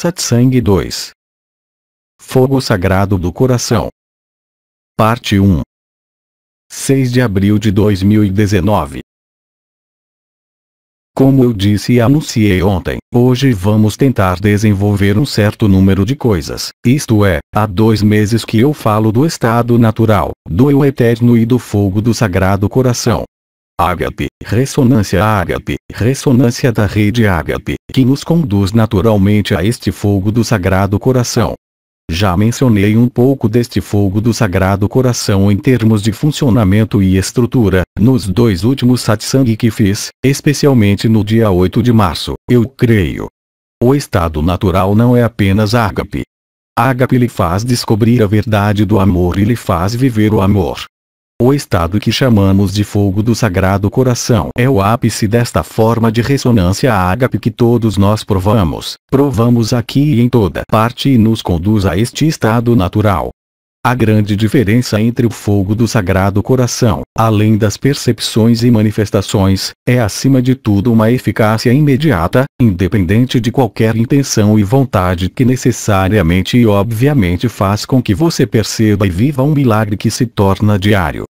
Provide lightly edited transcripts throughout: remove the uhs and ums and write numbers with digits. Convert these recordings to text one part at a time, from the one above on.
Satsang 2. Fogo Sagrado do Coração. Parte 1. 6 de abril de 2019. Como eu disse e anunciei ontem, hoje vamos tentar desenvolver um certo número de coisas. Isto é, há 2 meses que eu falo do estado natural, do eu eterno e do fogo do Sagrado Coração. Ágape, ressonância da rede Ágape, que nos conduz naturalmente a este fogo do Sagrado Coração. Já mencionei um pouco deste fogo do Sagrado Coração em termos de funcionamento e estrutura, nos 2 últimos satsang que fiz, especialmente no dia 8 de março, eu creio. O estado natural não é apenas Ágape. Ágape lhe faz descobrir a verdade do amor e lhe faz viver o amor. O estado que chamamos de fogo do Sagrado Coração é o ápice desta forma de ressonância Ágape que todos nós provamos aqui e em toda parte e nos conduz a este estado natural. A grande diferença entre o fogo do Sagrado Coração, além das percepções e manifestações, é acima de tudo uma eficácia imediata, independente de qualquer intenção e vontade que necessariamente e obviamente faz com que você perceba e viva um milagre que se torna diário.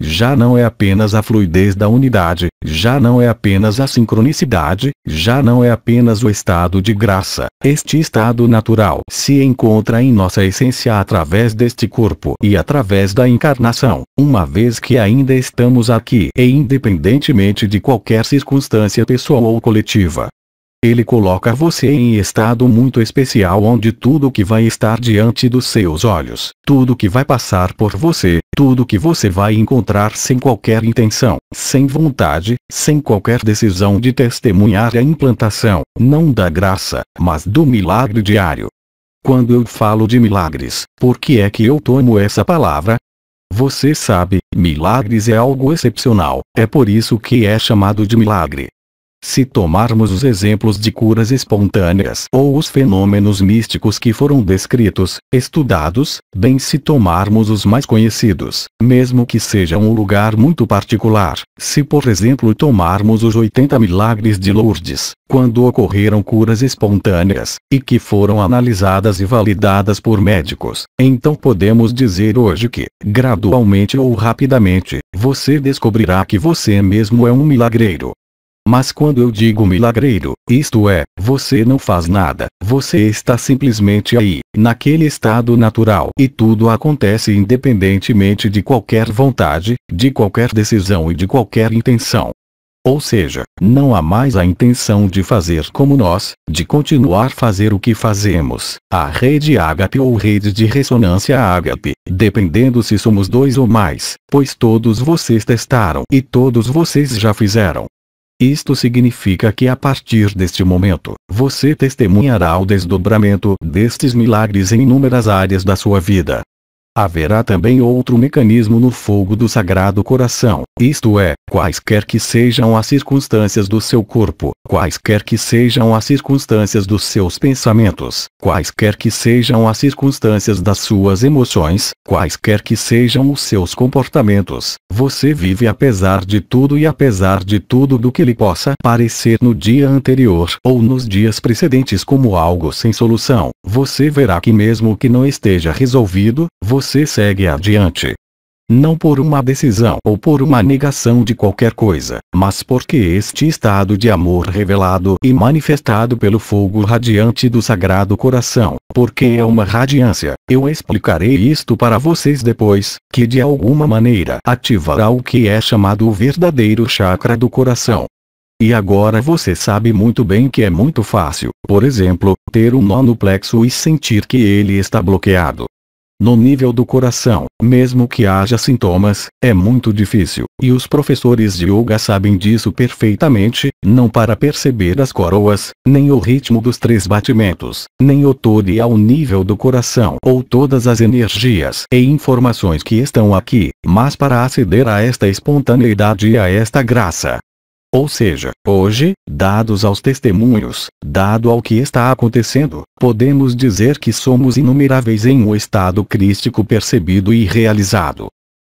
Já não é apenas a fluidez da unidade, já não é apenas a sincronicidade, já não é apenas o estado de graça. Este estado natural se encontra em nossa essência através deste corpo e através da encarnação, uma vez que ainda estamos aqui e independentemente de qualquer circunstância pessoal ou coletiva. Ele coloca você em estado muito especial onde tudo que vai estar diante dos seus olhos, tudo que vai passar por você, tudo que você vai encontrar sem qualquer intenção, sem vontade, sem qualquer decisão de testemunhar a implantação, não da graça, mas do milagre diário. Quando eu falo de milagres, por que é que eu tomo essa palavra? Você sabe, milagres é algo excepcional, é por isso que é chamado de milagre. Se tomarmos os exemplos de curas espontâneas ou os fenômenos místicos que foram descritos, estudados, bem se tomarmos os mais conhecidos, mesmo que seja um lugar muito particular, se por exemplo tomarmos os 80 milagres de Lourdes, quando ocorreram curas espontâneas, e que foram analisadas e validadas por médicos, então podemos dizer hoje que, gradualmente ou rapidamente, você descobrirá que você mesmo é um milagreiro. Mas quando eu digo milagreiro, isto é, você não faz nada, você está simplesmente aí, naquele estado natural e tudo acontece independentemente de qualquer vontade, de qualquer decisão e de qualquer intenção. Ou seja, não há mais a intenção de fazer como nós, de continuar a fazer o que fazemos, a rede Ágape ou rede de ressonância Ágape, dependendo se somos 2 ou mais, pois todos vocês testaram e todos vocês já fizeram. Isto significa que a partir deste momento, você testemunhará o desdobramento destes milagres em inúmeras áreas da sua vida. Haverá também outro mecanismo no fogo do Sagrado Coração, isto é, quaisquer que sejam as circunstâncias do seu corpo, quaisquer que sejam as circunstâncias dos seus pensamentos, quaisquer que sejam as circunstâncias das suas emoções, quaisquer que sejam os seus comportamentos, você vive apesar de tudo e apesar de tudo do que lhe possa parecer no dia anterior ou nos dias precedentes como algo sem solução, você verá que mesmo que não esteja resolvido, você segue adiante. Não por uma decisão ou por uma negação de qualquer coisa, mas porque este estado de amor revelado e manifestado pelo fogo radiante do Sagrado Coração, porque é uma radiância, eu explicarei isto para vocês depois, que de alguma maneira ativará o que é chamado o verdadeiro chakra do coração. E agora você sabe muito bem que é muito fácil, por exemplo, ter um nó no plexo e sentir que ele está bloqueado. No nível do coração, mesmo que haja sintomas, é muito difícil, e os professores de yoga sabem disso perfeitamente, não para perceber as coroas, nem o ritmo dos 3 batimentos, nem o todo e ao nível do coração ou todas as energias e informações que estão aqui, mas para aceder a esta espontaneidade e a esta graça. Ou seja, hoje, dados aos testemunhos, dado ao que está acontecendo, podemos dizer que somos inumeráveis em um estado crístico percebido e realizado.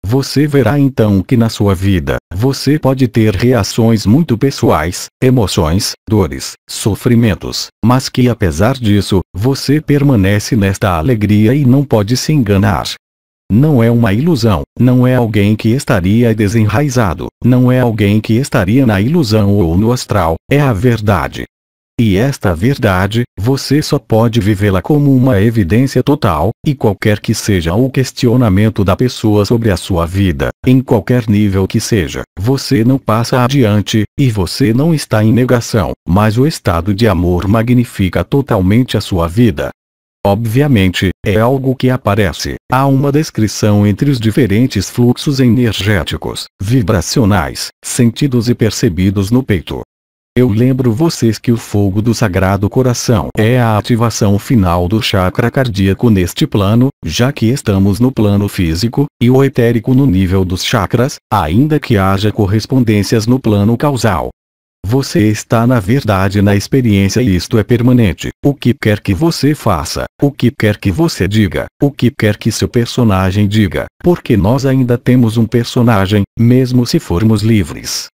Você verá então que na sua vida, você pode ter reações muito pessoais, emoções, dores, sofrimentos, mas que apesar disso, você permanece nesta alegria e não pode se enganar. Não é uma ilusão, não é alguém que estaria desenraizado, não é alguém que estaria na ilusão ou no astral, é a verdade. E esta verdade, você só pode vivê-la como uma evidência total, e qualquer que seja o questionamento da pessoa sobre a sua vida, em qualquer nível que seja, você não passa adiante, e você não está em negação, mas o estado de amor magnifica totalmente a sua vida. Obviamente, é algo que aparece. Há uma descrição entre os diferentes fluxos energéticos, vibracionais, sentidos e percebidos no peito. Eu lembro vocês que o fogo do Sagrado Coração é a ativação final do chakra cardíaco neste plano, já que estamos no plano físico, e o etérico no nível dos chakras, ainda que haja correspondências no plano causal. Você está na verdade na experiência e isto é permanente. O que quer que você faça, o que quer que você diga, o que quer que seu personagem diga, porque nós ainda temos um personagem, mesmo se formos livres.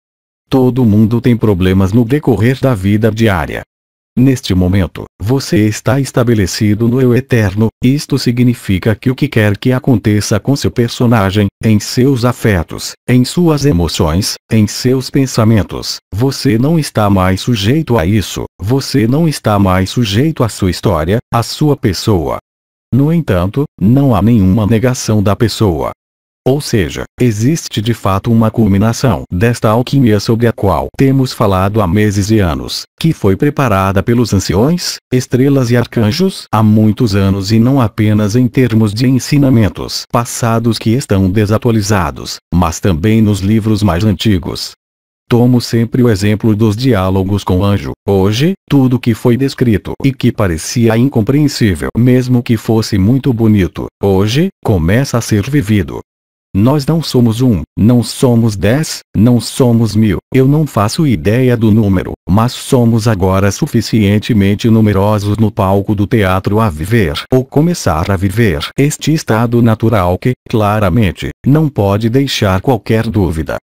Todo mundo tem problemas no decorrer da vida diária. Neste momento, você está estabelecido no eu eterno, isto significa que o que quer que aconteça com seu personagem, em seus afetos, em suas emoções, em seus pensamentos, você não está mais sujeito a isso, você não está mais sujeito à sua história, à sua pessoa. No entanto, não há nenhuma negação da pessoa. Ou seja, existe de fato uma culminação desta alquimia sobre a qual temos falado há meses e anos, que foi preparada pelos anciões, estrelas e arcanjos há muitos anos e não apenas em termos de ensinamentos passados que estão desatualizados, mas também nos livros mais antigos. Tomo sempre o exemplo dos diálogos com o anjo. Hoje, tudo que foi descrito e que parecia incompreensível, mesmo que fosse muito bonito, hoje, começa a ser vivido. Nós não somos 1, não somos 10, não somos 1000, eu não faço ideia do número, mas somos agora suficientemente numerosos no palco do teatro a viver ou começar a viver este estado natural que, claramente, não pode deixar qualquer dúvida.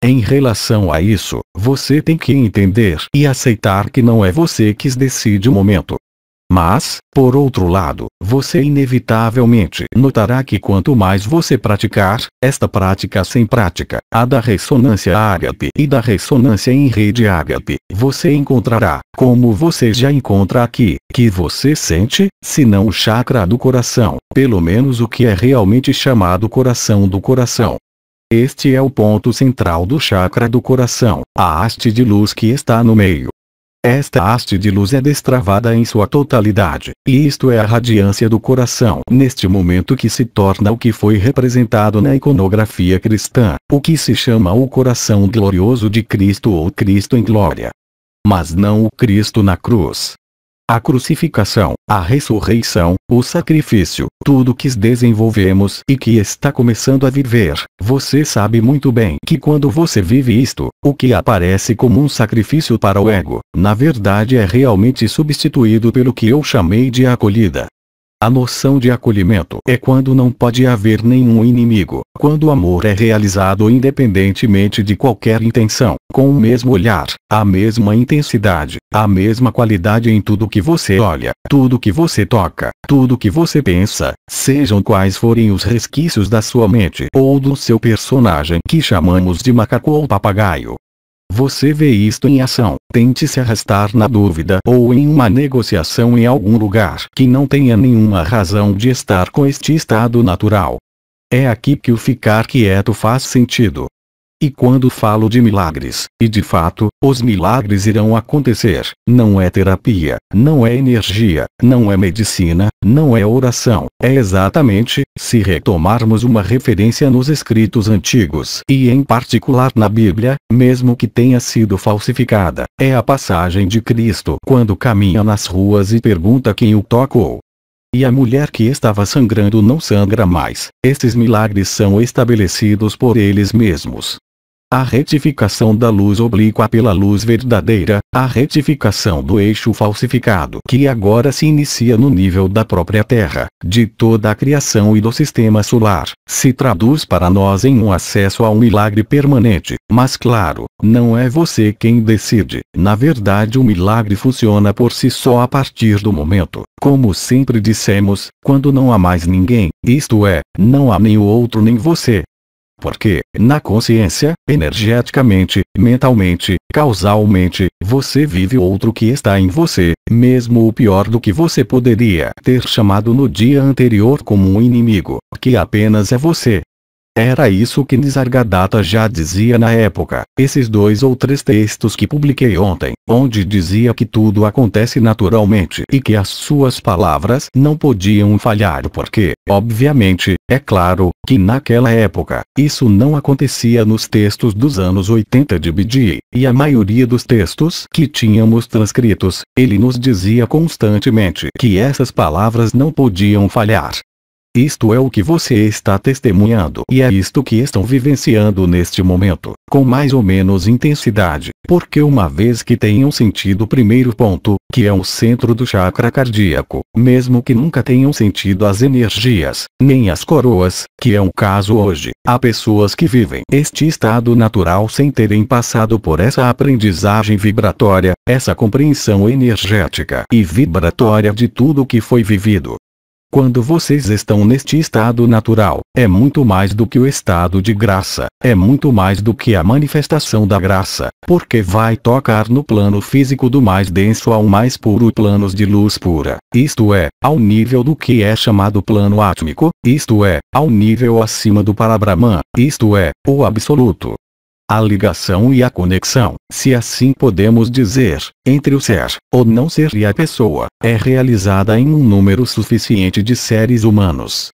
Em relação a isso, você tem que entender e aceitar que não é você que decide o momento. Mas, por outro lado, você inevitavelmente notará que quanto mais você praticar, esta prática sem prática, a da ressonância ágape e da ressonância em rede ágape, você encontrará, como você já encontra aqui, que você sente, se não o chakra do coração, pelo menos o que é realmente chamado coração do coração. Este é o ponto central do chakra do coração, a haste de luz que está no meio. Esta haste de luz é destravada em sua totalidade, e isto é a radiância do coração neste momento que se torna o que foi representado na iconografia cristã, o que se chama o coração glorioso de Cristo ou Cristo em glória. Mas não o Cristo na cruz. A crucificação, a ressurreição, o sacrifício, tudo que desenvolvemos e que está começando a viver, você sabe muito bem que quando você vive isto, o que aparece como um sacrifício para o ego, na verdade é realmente substituído pelo que eu chamei de acolhida. A noção de acolhimento é quando não pode haver nenhum inimigo, quando o amor é realizado independentemente de qualquer intenção, com o mesmo olhar, a mesma intensidade, a mesma qualidade em tudo que você olha, tudo que você toca, tudo que você pensa, sejam quais forem os resquícios da sua mente ou do seu personagem que chamamos de macaco ou papagaio. Você vê isto em ação, tente se arrastar na dúvida ou em uma negociação em algum lugar que não tenha nenhuma razão de estar com este estado natural. É aqui que o ficar quieto faz sentido. E quando falo de milagres, e de fato, os milagres irão acontecer, não é terapia, não é energia, não é medicina, não é oração, é exatamente, se retomarmos uma referência nos escritos antigos e em particular na Bíblia, mesmo que tenha sido falsificada, é a passagem de Cristo quando caminha nas ruas e pergunta quem o tocou. E a mulher que estava sangrando não sangra mais. Estes milagres são estabelecidos por eles mesmos. A retificação da luz oblíqua pela luz verdadeira, a retificação do eixo falsificado que agora se inicia no nível da própria Terra, de toda a criação e do sistema solar, se traduz para nós em um acesso a um milagre permanente. Mas claro, não é você quem decide. Na verdade, o milagre funciona por si só a partir do momento, como sempre dissemos, quando não há mais ninguém, isto é, não há nem o outro nem você. Porque, na consciência, energeticamente, mentalmente, causalmente, você vive outro que está em você, mesmo o pior do que você poderia ter chamado no dia anterior como um inimigo, que apenas é você. Era isso que Nisargadatta já dizia na época, esses 2 ou 3 textos que publiquei ontem, onde dizia que tudo acontece naturalmente e que as suas palavras não podiam falhar porque, obviamente, é claro, que naquela época, isso não acontecia nos textos dos anos 80 de BD, e a maioria dos textos que tínhamos transcritos, ele nos dizia constantemente que essas palavras não podiam falhar. Isto é o que você está testemunhando e é isto que estão vivenciando neste momento, com mais ou menos intensidade, porque uma vez que tenham sentido o primeiro ponto, que é o centro do chakra cardíaco, mesmo que nunca tenham sentido as energias, nem as coroas, que é o caso hoje, há pessoas que vivem este estado natural sem terem passado por essa aprendizagem vibratória, essa compreensão energética e vibratória de tudo o que foi vivido. Quando vocês estão neste estado natural, é muito mais do que o estado de graça, é muito mais do que a manifestação da graça, porque vai tocar no plano físico do mais denso ao mais puro planos de luz pura, isto é, ao nível do que é chamado plano átmico, isto é, ao nível acima do Parabrahman, isto é, o absoluto. A ligação e a conexão, se assim podemos dizer, entre o ser, ou não ser e a pessoa, é realizada em um número suficiente de seres humanos.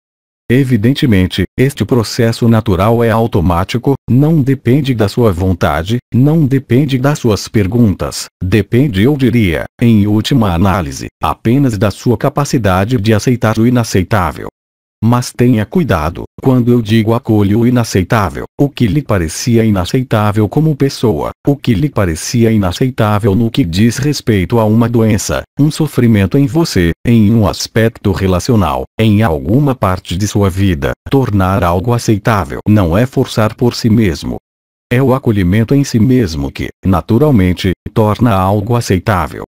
Evidentemente, este processo natural é automático, não depende da sua vontade, não depende das suas perguntas, depende, eu diria, em última análise, apenas da sua capacidade de aceitar o inaceitável. Mas tenha cuidado, quando eu digo acolha o inaceitável, o que lhe parecia inaceitável como pessoa, o que lhe parecia inaceitável no que diz respeito a uma doença, um sofrimento em você, em um aspecto relacional, em alguma parte de sua vida, tornar algo aceitável não é forçar por si mesmo. É o acolhimento em si mesmo que, naturalmente, torna algo aceitável.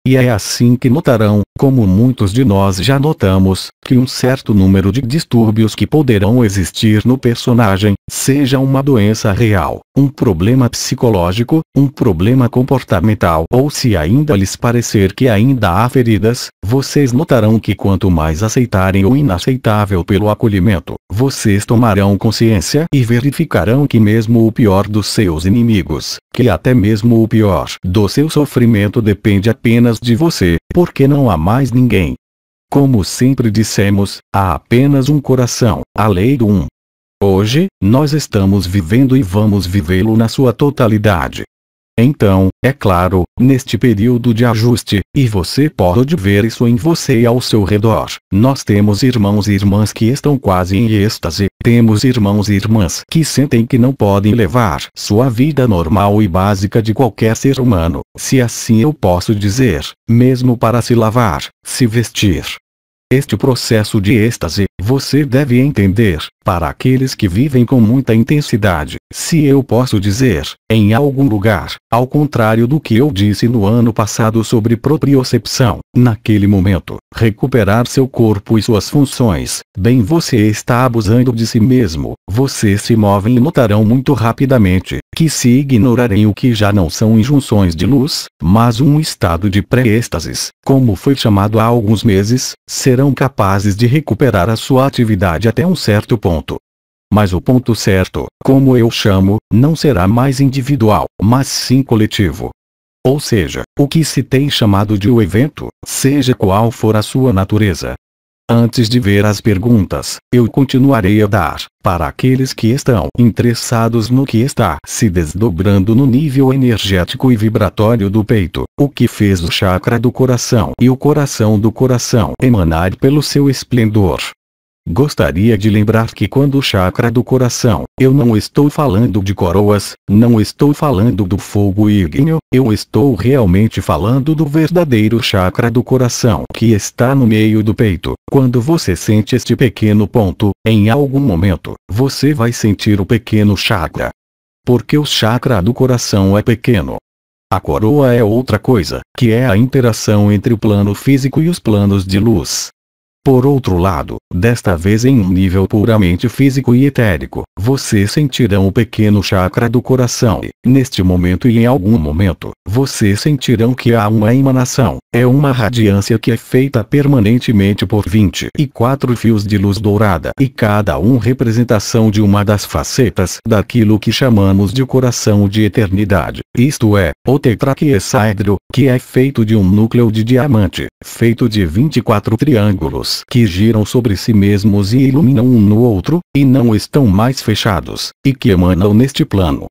E é assim que notarão, como muitos de nós já notamos, que um certo número de distúrbios que poderão existir no personagem, seja uma doença real, um problema psicológico, um problema comportamental ou se ainda lhes parecer que ainda há feridas, vocês notarão que quanto mais aceitarem o inaceitável pelo acolhimento, vocês tomarão consciência e verificarão que mesmo o pior dos seus inimigos, que até mesmo o pior do seu sofrimento depende apenas de você, porque não há mais ninguém. Como sempre dissemos, há apenas um coração, a lei do um. Hoje, nós estamos vivendo e vamos vivê-lo na sua totalidade. Então, é claro, neste período de ajuste, e você pode ver isso em você e ao seu redor, nós temos irmãos e irmãs que estão quase em êxtase, temos irmãos e irmãs que sentem que não podem levar sua vida normal e básica de qualquer ser humano, se assim eu posso dizer, mesmo para se lavar, se vestir. Este processo de êxtase, você deve entender, para aqueles que vivem com muita intensidade, se eu posso dizer, em algum lugar, ao contrário do que eu disse no ano passado sobre propriocepção, naquele momento, recuperar seu corpo e suas funções, bem você está abusando de si mesmo, vocês se movem e notarão muito rapidamente, que se ignorarem o que já não são injunções de luz, mas um estado de pré-êxtasis, como foi chamado há alguns meses, serão capazes de recuperar a sua atividade até um certo ponto. Mas o ponto certo, como eu chamo, não será mais individual, mas sim coletivo. Ou seja, o que se tem chamado de o evento, seja qual for a sua natureza. Antes de ver as perguntas, eu continuarei a dar, para aqueles que estão interessados no que está se desdobrando no nível energético e vibratório do peito, o que fez o chakra do coração e o coração do coração emanar pelo seu esplendor. Gostaria de lembrar que quando o chakra do coração, eu não estou falando de coroas, não estou falando do fogo ígneo, eu estou realmente falando do verdadeiro chakra do coração que está no meio do peito. Quando você sente este pequeno ponto, em algum momento, você vai sentir o pequeno chakra. Porque o chakra do coração é pequeno. A coroa é outra coisa, que é a interação entre o plano físico e os planos de luz. Por outro lado, desta vez em um nível puramente físico e etérico, vocês sentirão o pequeno chakra do coração e, neste momento e em algum momento, vocês sentirão que há uma emanação, é uma radiância que é feita permanentemente por 24 fios de luz dourada e cada um representação de uma das facetas daquilo que chamamos de coração de eternidade, isto é, o tetraquiesádrio, que é feito de um núcleo de diamante, feito de 24 triângulos que giram sobre si mesmos e iluminam um no outro, e não estão mais fechados, e que emanam neste plano.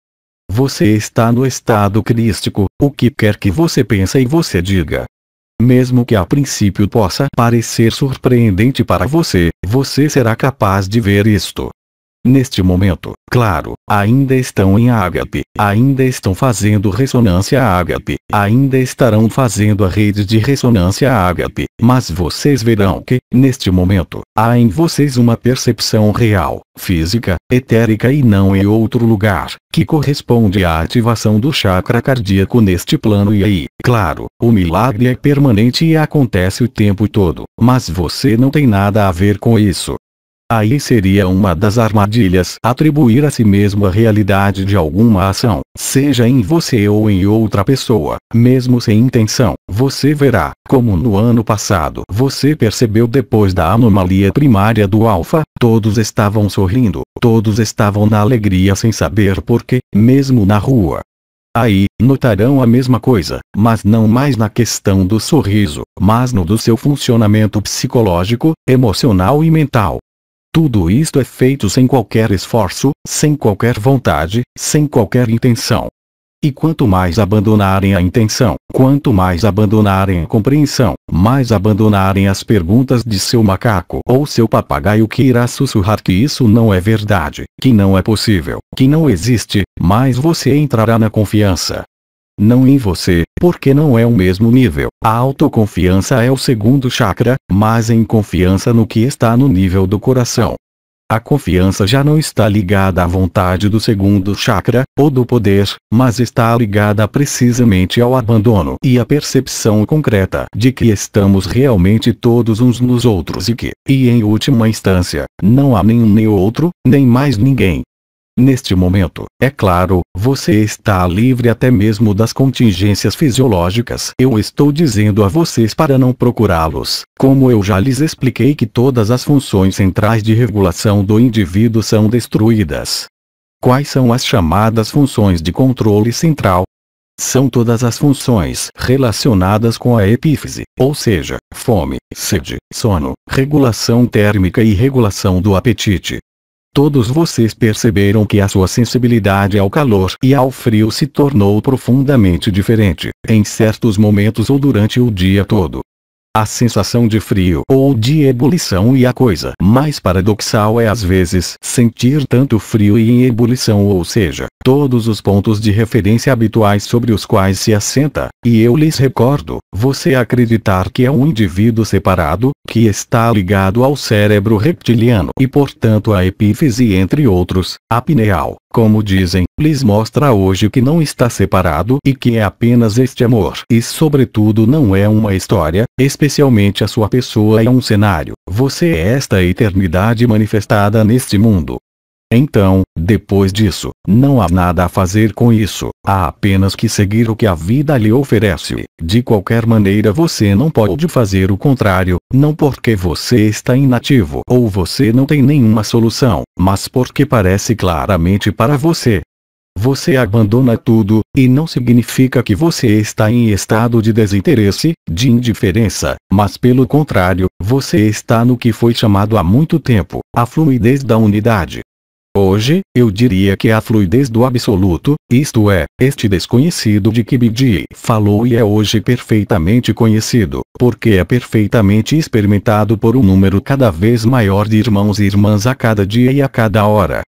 Você está no estado crístico, o que quer que você pense e você diga. Mesmo que a princípio possa parecer surpreendente para você, você será capaz de ver isto. Neste momento, claro, ainda estão em ágape, ainda estão fazendo ressonância ágape, ainda estarão fazendo a rede de ressonância ágape, mas vocês verão que, neste momento, há em vocês uma percepção real, física, etérica e não em outro lugar, que corresponde à ativação do chakra cardíaco neste plano e aí, claro, o milagre é permanente e acontece o tempo todo, mas você não tem nada a ver com isso. Aí seria uma das armadilhas atribuir a si mesmo a realidade de alguma ação, seja em você ou em outra pessoa, mesmo sem intenção. Você verá, como no ano passado você percebeu depois da anomalia primária do alfa, todos estavam sorrindo, todos estavam na alegria sem saber porquê, mesmo na rua. Aí, notarão a mesma coisa, mas não mais na questão do sorriso, mas no do seu funcionamento psicológico, emocional e mental. Tudo isto é feito sem qualquer esforço, sem qualquer vontade, sem qualquer intenção. E quanto mais abandonarem a intenção, quanto mais abandonarem a compreensão, mais abandonarem as perguntas de seu macaco ou seu papagaio que irá sussurrar que isso não é verdade, que não é possível, que não existe, mais você entrará na confiança. Não em você, porque não é o mesmo nível. A autoconfiança é o segundo chakra, mas em confiança no que está no nível do coração. A confiança já não está ligada à vontade do segundo chakra, ou do poder, mas está ligada precisamente ao abandono e à percepção concreta de que estamos realmente todos uns nos outros e que, em última instância, não há nenhum nem outro, nem mais ninguém. Neste momento, é claro, você está livre até mesmo das contingências fisiológicas. Eu estou dizendo a vocês para não procurá-los, como eu já lhes expliquei que todas as funções centrais de regulação do indivíduo são destruídas. Quais são as chamadas funções de controle central? São todas as funções relacionadas com a epífise, ou seja, fome, sede, sono, regulação térmica e regulação do apetite. Todos vocês perceberam que a sua sensibilidade ao calor e ao frio se tornou profundamente diferente, em certos momentos ou durante o dia todo. A sensação de frio ou de ebulição e a coisa mais paradoxal é às vezes sentir tanto frio e em ebulição, ou seja, todos os pontos de referência habituais sobre os quais se assenta, e eu lhes recordo, você acreditar que é um indivíduo separado, que está ligado ao cérebro reptiliano e portanto à epífise entre outros, a pineal, como dizem, lhes mostra hoje que não está separado e que é apenas este amor. E sobretudo não é uma história, especialmente a sua pessoa é um cenário, você é esta eternidade manifestada neste mundo. Então, depois disso, não há nada a fazer com isso, há apenas que seguir o que a vida lhe oferece. De qualquer maneira você não pode fazer o contrário, não porque você está inativo ou você não tem nenhuma solução, mas porque parece claramente para você. Você abandona tudo, e não significa que você está em estado de desinteresse, de indiferença, mas pelo contrário, você está no que foi chamado há muito tempo, a fluidez da unidade. Hoje, eu diria que a fluidez do absoluto, isto é, este desconhecido de que Bidi falou e é hoje perfeitamente conhecido, porque é perfeitamente experimentado por um número cada vez maior de irmãos e irmãs a cada dia e a cada hora.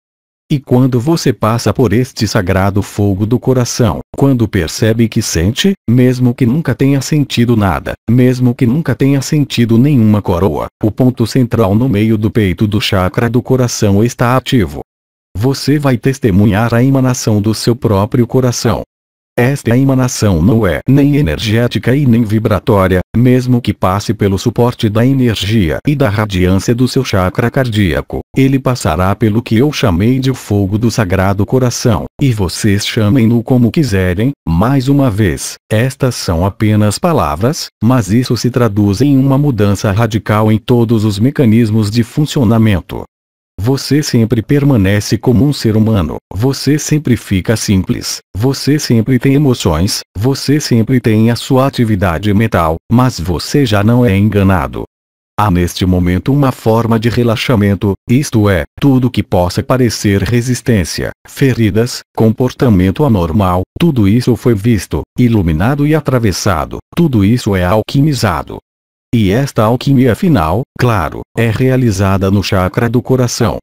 E quando você passa por este sagrado fogo do coração, quando percebe que sente, mesmo que nunca tenha sentido nada, mesmo que nunca tenha sentido nenhuma coroa, o ponto central no meio do peito do chakra do coração está ativo. Você vai testemunhar a emanação do seu próprio coração. Esta emanação não é nem energética e nem vibratória, mesmo que passe pelo suporte da energia e da radiância do seu chakra cardíaco. Ele passará pelo que eu chamei de fogo do sagrado coração, e vocês chamem-no como quiserem. Mais uma vez, estas são apenas palavras, mas isso se traduz em uma mudança radical em todos os mecanismos de funcionamento. Você sempre permanece como um ser humano, você sempre fica simples, você sempre tem emoções, você sempre tem a sua atividade mental, mas você já não é enganado. Há neste momento uma forma de relaxamento, isto é, tudo que possa parecer resistência, feridas, comportamento anormal, tudo isso foi visto, iluminado e atravessado, tudo isso é alquimizado. E esta alquimia final, claro, é realizada no chakra do coração.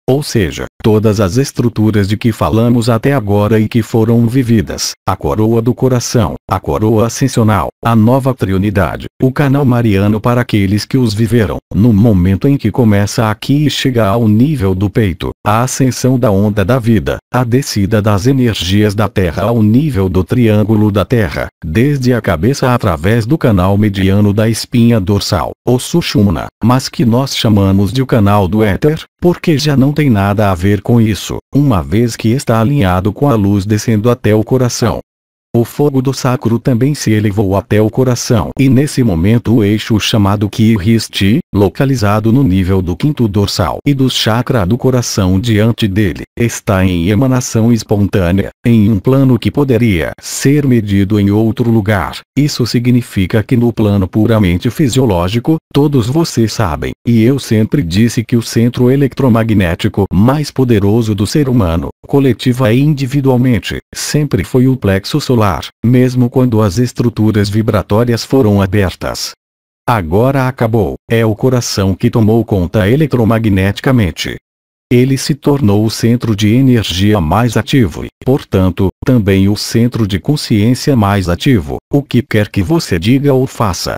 Ou seja, todas as estruturas de que falamos até agora e que foram vividas, a coroa do coração, a coroa ascensional, a nova trionidade, o canal mariano para aqueles que os viveram, no momento em que começa aqui e chega ao nível do peito, a ascensão da onda da vida, a descida das energias da Terra ao nível do triângulo da Terra, desde a cabeça através do canal mediano da espinha dorsal, o Sushumna, mas que nós chamamos de o canal do éter, porque já não tem nada a ver com isso, uma vez que está alinhado com a luz descendo até o coração. O fogo do sacro também se elevou até o coração e nesse momento o eixo chamado Kiristi, localizado no nível do quinto dorsal e do chakra do coração diante dele, está em emanação espontânea, em um plano que poderia ser medido em outro lugar. Isso significa que no plano puramente fisiológico, todos vocês sabem, e eu sempre disse que o centro eletromagnético mais poderoso do ser humano, coletiva e individualmente, sempre foi o plexo solar, mesmo quando as estruturas vibratórias foram abertas. Agora acabou, é o coração que tomou conta eletromagneticamente. Ele se tornou o centro de energia mais ativo e, portanto, também o centro de consciência mais ativo, o que quer que você diga ou faça.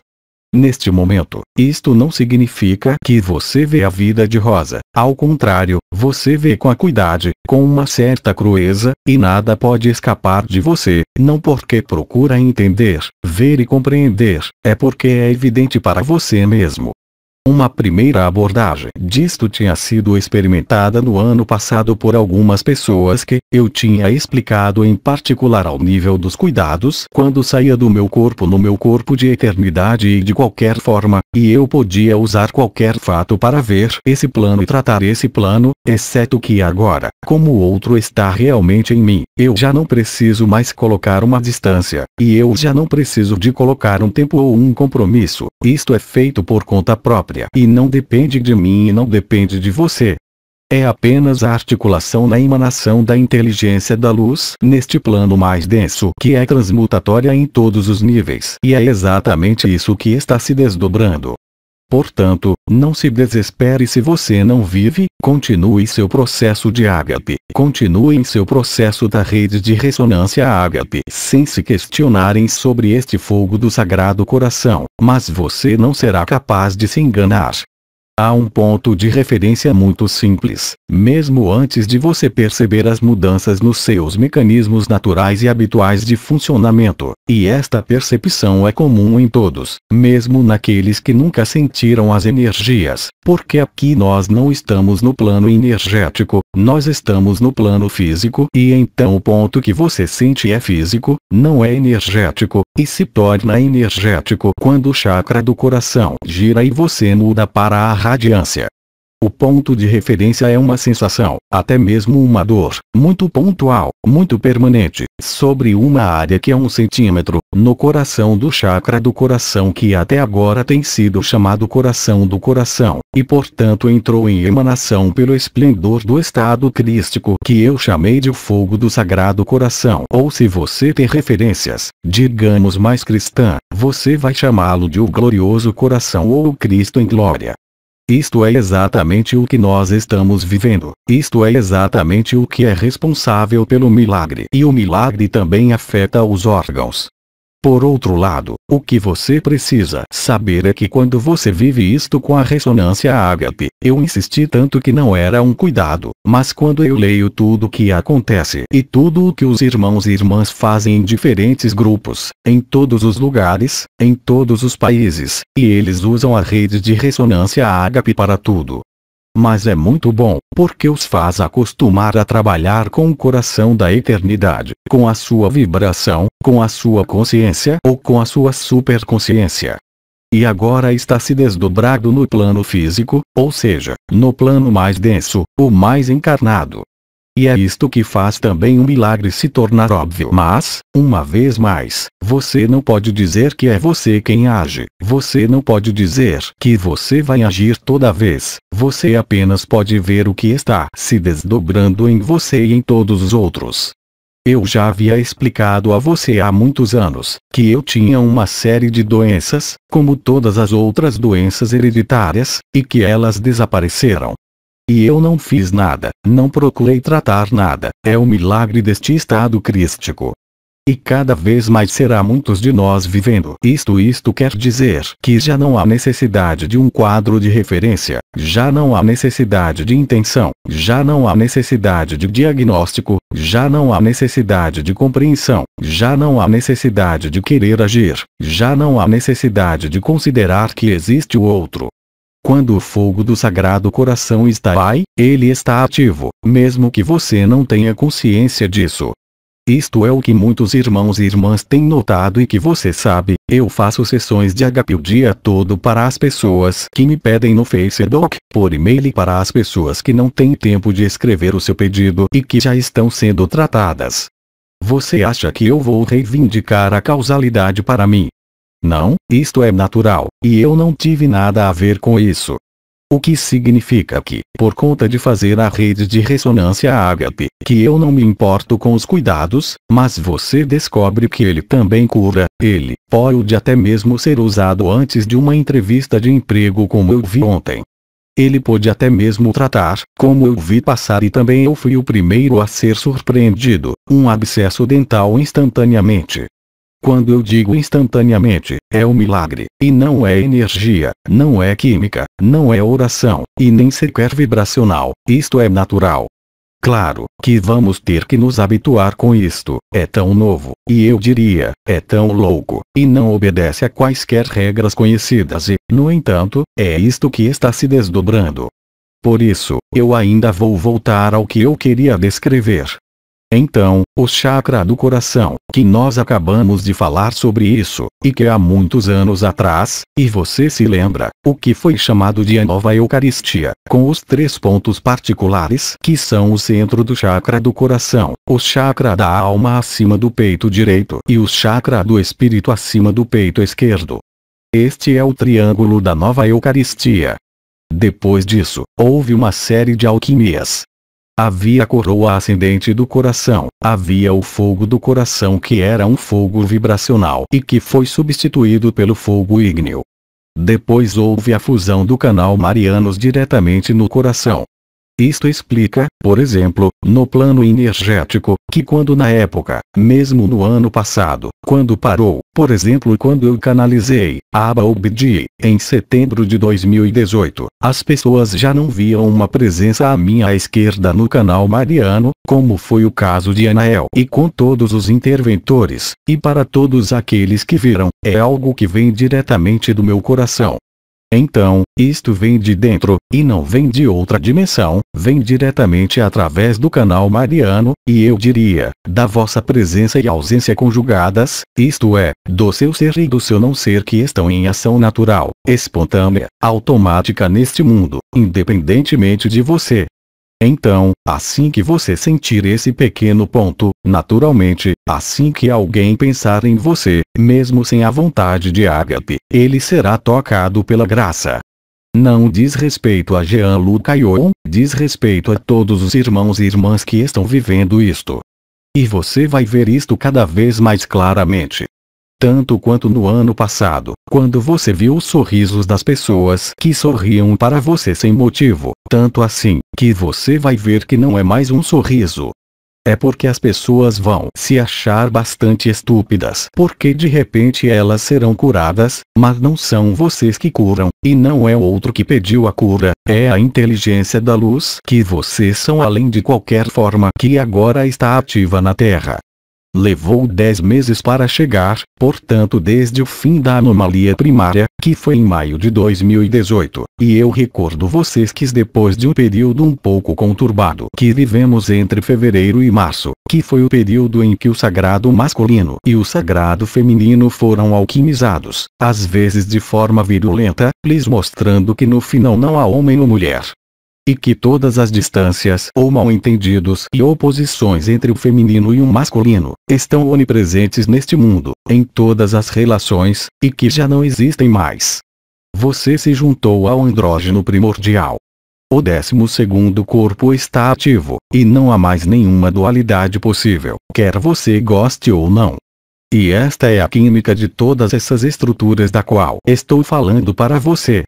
Neste momento, isto não significa que você vê a vida de rosa, ao contrário, você vê com acuidade, com uma certa crueza, e nada pode escapar de você, não porque procura entender, ver e compreender, é porque é evidente para você mesmo. Uma primeira abordagem disto tinha sido experimentada no ano passado por algumas pessoas que eu tinha explicado em particular ao nível dos cuidados quando saía do meu corpo no meu corpo de eternidade e de qualquer forma, e eu podia usar qualquer fato para ver esse plano e tratar esse plano, exceto que agora, como o outro está realmente em mim, eu já não preciso mais colocar uma distância, e eu já não preciso de colocar um tempo ou um compromisso, isto é feito por conta própria. E não depende de mim e não depende de você. É apenas a articulação na emanação da inteligência da luz neste plano mais denso que é transmutatória em todos os níveis. E é exatamente isso que está se desdobrando. Portanto, não se desespere se você não vive, continue seu processo de ágape, continue em seu processo da rede de ressonância ágape sem se questionarem sobre este fogo do sagrado coração, mas você não será capaz de se enganar. Há um ponto de referência muito simples, mesmo antes de você perceber as mudanças nos seus mecanismos naturais e habituais de funcionamento, e esta percepção é comum em todos, mesmo naqueles que nunca sentiram as energias, porque aqui nós não estamos no plano energético, nós estamos no plano físico e então o ponto que você sente é físico, não é energético, e se torna energético quando o chakra do coração gira e você muda para a radiância. O ponto de referência é uma sensação, até mesmo uma dor, muito pontual, muito permanente, sobre uma área que é 1 centímetro, no coração do chakra do coração que até agora tem sido chamado coração do coração, e portanto entrou em emanação pelo esplendor do estado crístico que eu chamei de fogo do sagrado coração. Ou se você tem referências, digamos mais cristã, você vai chamá-lo de o glorioso coração ou o Cristo em glória. Isto é exatamente o que nós estamos vivendo. Isto é exatamente o que é responsável pelo milagre. E o milagre também afeta os órgãos. Por outro lado, o que você precisa saber é que quando você vive isto com a ressonância ágape, eu insisti tanto que não era um cuidado, mas quando eu leio tudo o que acontece e tudo o que os irmãos e irmãs fazem em diferentes grupos, em todos os lugares, em todos os países, e eles usam a rede de ressonância ágape para tudo. Mas é muito bom, porque os faz acostumar a trabalhar com o coração da eternidade, com a sua vibração, com a sua consciência ou com a sua superconsciência. E agora está se desdobrado no plano físico, ou seja, no plano mais denso, o mais encarnado. E é isto que faz também o milagre se tornar óbvio. Mas, uma vez mais, você não pode dizer que é você quem age. Você não pode dizer que você vai agir toda vez. Você apenas pode ver o que está se desdobrando em você e em todos os outros. Eu já havia explicado a você há muitos anos, que eu tinha uma série de doenças, como todas as outras doenças hereditárias, e que elas desapareceram. E eu não fiz nada, não procurei tratar nada, é o milagre deste estado crístico. E cada vez mais será muitos de nós vivendo isto. Isto quer dizer que já não há necessidade de um quadro de referência, já não há necessidade de intenção, já não há necessidade de diagnóstico, já não há necessidade de compreensão, já não há necessidade de querer agir, já não há necessidade de considerar que existe o outro. Quando o fogo do Sagrado Coração está aí, ele está ativo, mesmo que você não tenha consciência disso. Isto é o que muitos irmãos e irmãs têm notado e que você sabe, eu faço sessões de HP o dia todo para as pessoas que me pedem no Facebook, por e-mail e para as pessoas que não têm tempo de escrever o seu pedido e que já estão sendo tratadas. Você acha que eu vou reivindicar a causalidade para mim? Não, isto é natural, e eu não tive nada a ver com isso. O que significa que, por conta de fazer a rede de ressonância ágape, que eu não me importo com os cuidados, mas você descobre que ele também cura, ele pode até mesmo ser usado antes de uma entrevista de emprego como eu vi ontem. Ele pode até mesmo tratar, como eu vi passar e também eu fui o primeiro a ser surpreendido, um abscesso dental instantaneamente. Quando eu digo instantaneamente, é um milagre, e não é energia, não é química, não é oração, e nem sequer vibracional, isto é natural. Claro, que vamos ter que nos habituar com isto, é tão novo, e eu diria, é tão louco, e não obedece a quaisquer regras conhecidas e, no entanto, é isto que está se desdobrando. Por isso, eu ainda vou voltar ao que eu queria descrever. Então, o chakra do coração, que nós acabamos de falar sobre isso, e que há muitos anos atrás, e você se lembra, o que foi chamado de a nova Eucaristia, com os 3 pontos particulares que são o centro do chakra do coração, o chakra da alma acima do peito direito e o chakra do espírito acima do peito esquerdo. Este é o triângulo da nova Eucaristia. Depois disso, houve uma série de alquimias. Havia a coroa ascendente do coração, havia o fogo do coração que era um fogo vibracional e que foi substituído pelo fogo ígneo. Depois houve a fusão do canal Marianos diretamente no coração. Isto explica, por exemplo, no plano energético, que quando na época, mesmo no ano passado, quando parou, por exemplo quando eu canalizei, Aba Obdi, em setembro de 2018, as pessoas já não viam uma presença à minha esquerda no canal Mariano, como foi o caso de Anael e com todos os interventores, e para todos aqueles que viram, é algo que vem diretamente do meu coração. Então, isto vem de dentro, e não vem de outra dimensão, vem diretamente através do canal mariano, e eu diria, da vossa presença e ausência conjugadas, isto é, do seu ser e do seu não ser que estão em ação natural, espontânea, automática neste mundo, independentemente de você. Então, assim que você sentir esse pequeno ponto, naturalmente, assim que alguém pensar em você, mesmo sem a vontade de ágape, ele será tocado pela graça. Não diz respeito a Jean-Luc Ayon, diz respeito a todos os irmãos e irmãs que estão vivendo isto. E você vai ver isto cada vez mais claramente. Tanto quanto no ano passado, quando você viu os sorrisos das pessoas que sorriam para você sem motivo, tanto assim, que você vai ver que não é mais um sorriso. É porque as pessoas vão se achar bastante estúpidas, porque de repente elas serão curadas, mas não são vocês que curam, e não é o outro que pediu a cura, é a inteligência da luz que vocês são além de qualquer forma que agora está ativa na Terra. Levou 10 meses para chegar, portanto desde o fim da anomalia primária, que foi em maio de 2018, e eu recordo vocês que depois de um período um pouco conturbado que vivemos entre fevereiro e março, que foi o período em que o sagrado masculino e o sagrado feminino foram alquimizados, às vezes de forma virulenta, lhes mostrando que no final não há homem ou mulher. E que todas as distâncias ou mal-entendidos e oposições entre o feminino e o masculino, estão onipresentes neste mundo, em todas as relações, e que já não existem mais. Você se juntou ao andrógeno primordial. O 12º corpo está ativo, e não há mais nenhuma dualidade possível, quer você goste ou não. E esta é a química de todas essas estruturas da qual estou falando para você.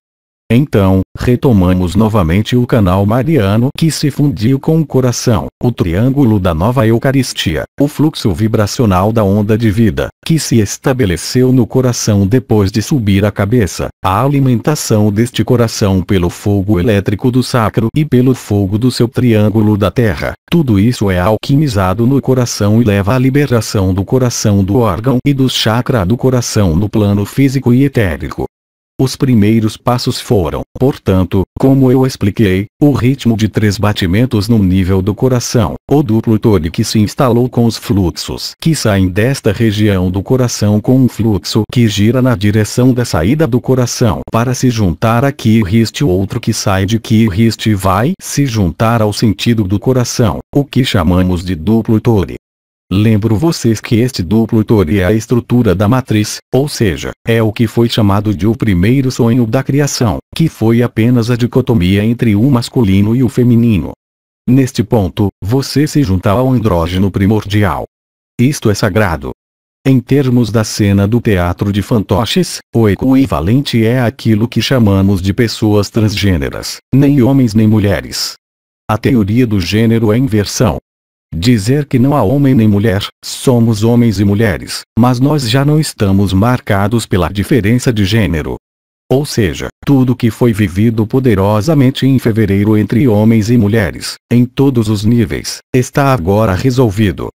Então, retomamos novamente o canal mariano que se fundiu com o coração, o triângulo da nova Eucaristia, o fluxo vibracional da onda de vida, que se estabeleceu no coração depois de subir a cabeça, a alimentação deste coração pelo fogo elétrico do sacro e pelo fogo do seu triângulo da terra, tudo isso é alquimizado no coração e leva à liberação do coração do órgão e do chakra do coração no plano físico e etérico. Os primeiros passos foram, portanto, como eu expliquei, o ritmo de 3 batimentos no nível do coração, o duplo tone que se instalou com os fluxos que saem desta região do coração com um fluxo que gira na direção da saída do coração para se juntar a Kiriste, outro que sai de Kiriste e vai se juntar ao sentido do coração, o que chamamos de duplo tone. Lembro vocês que este duplo tone é a estrutura da matriz, ou seja, é o que foi chamado de o primeiro sonho da criação, que foi apenas a dicotomia entre o masculino e o feminino. Neste ponto, você se junta ao andrógeno primordial. Isto é sagrado. Em termos da cena do teatro de fantoches, o equivalente é aquilo que chamamos de pessoas transgêneras, nem homens nem mulheres. A teoria do gênero é inversão. Dizer que não há homem nem mulher, somos homens e mulheres, mas nós já não estamos marcados pela diferença de gênero. Ou seja, tudo que foi vivido poderosamente em fevereiro entre homens e mulheres, em todos os níveis, está agora resolvido.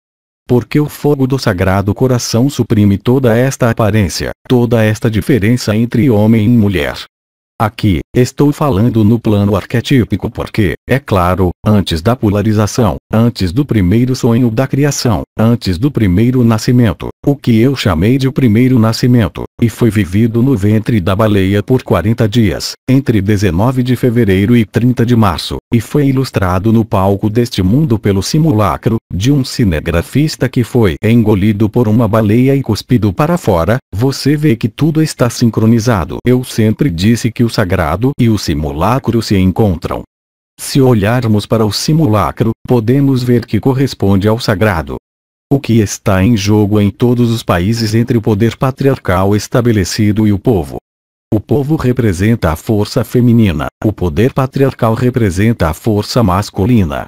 Porque o fogo do Sagrado Coração suprime toda esta aparência, toda esta diferença entre homem e mulher. Aqui, estou falando no plano arquetípico porque, é claro, antes da polarização, antes do primeiro sonho da criação, antes do primeiro nascimento, o que eu chamei de o primeiro nascimento, e foi vivido no ventre da baleia por 40 dias, entre 19 de fevereiro e 30 de março, e foi ilustrado no palco deste mundo pelo simulacro, de um cinegrafista que foi engolido por uma baleia e cuspido para fora, você vê que tudo está sincronizado. Eu sempre disse que o sagrado e o simulacro se encontram. Se olharmos para o simulacro, podemos ver que corresponde ao sagrado. O que está em jogo em todos os países entre o poder patriarcal estabelecido e o povo. O povo representa a força feminina, o poder patriarcal representa a força masculina.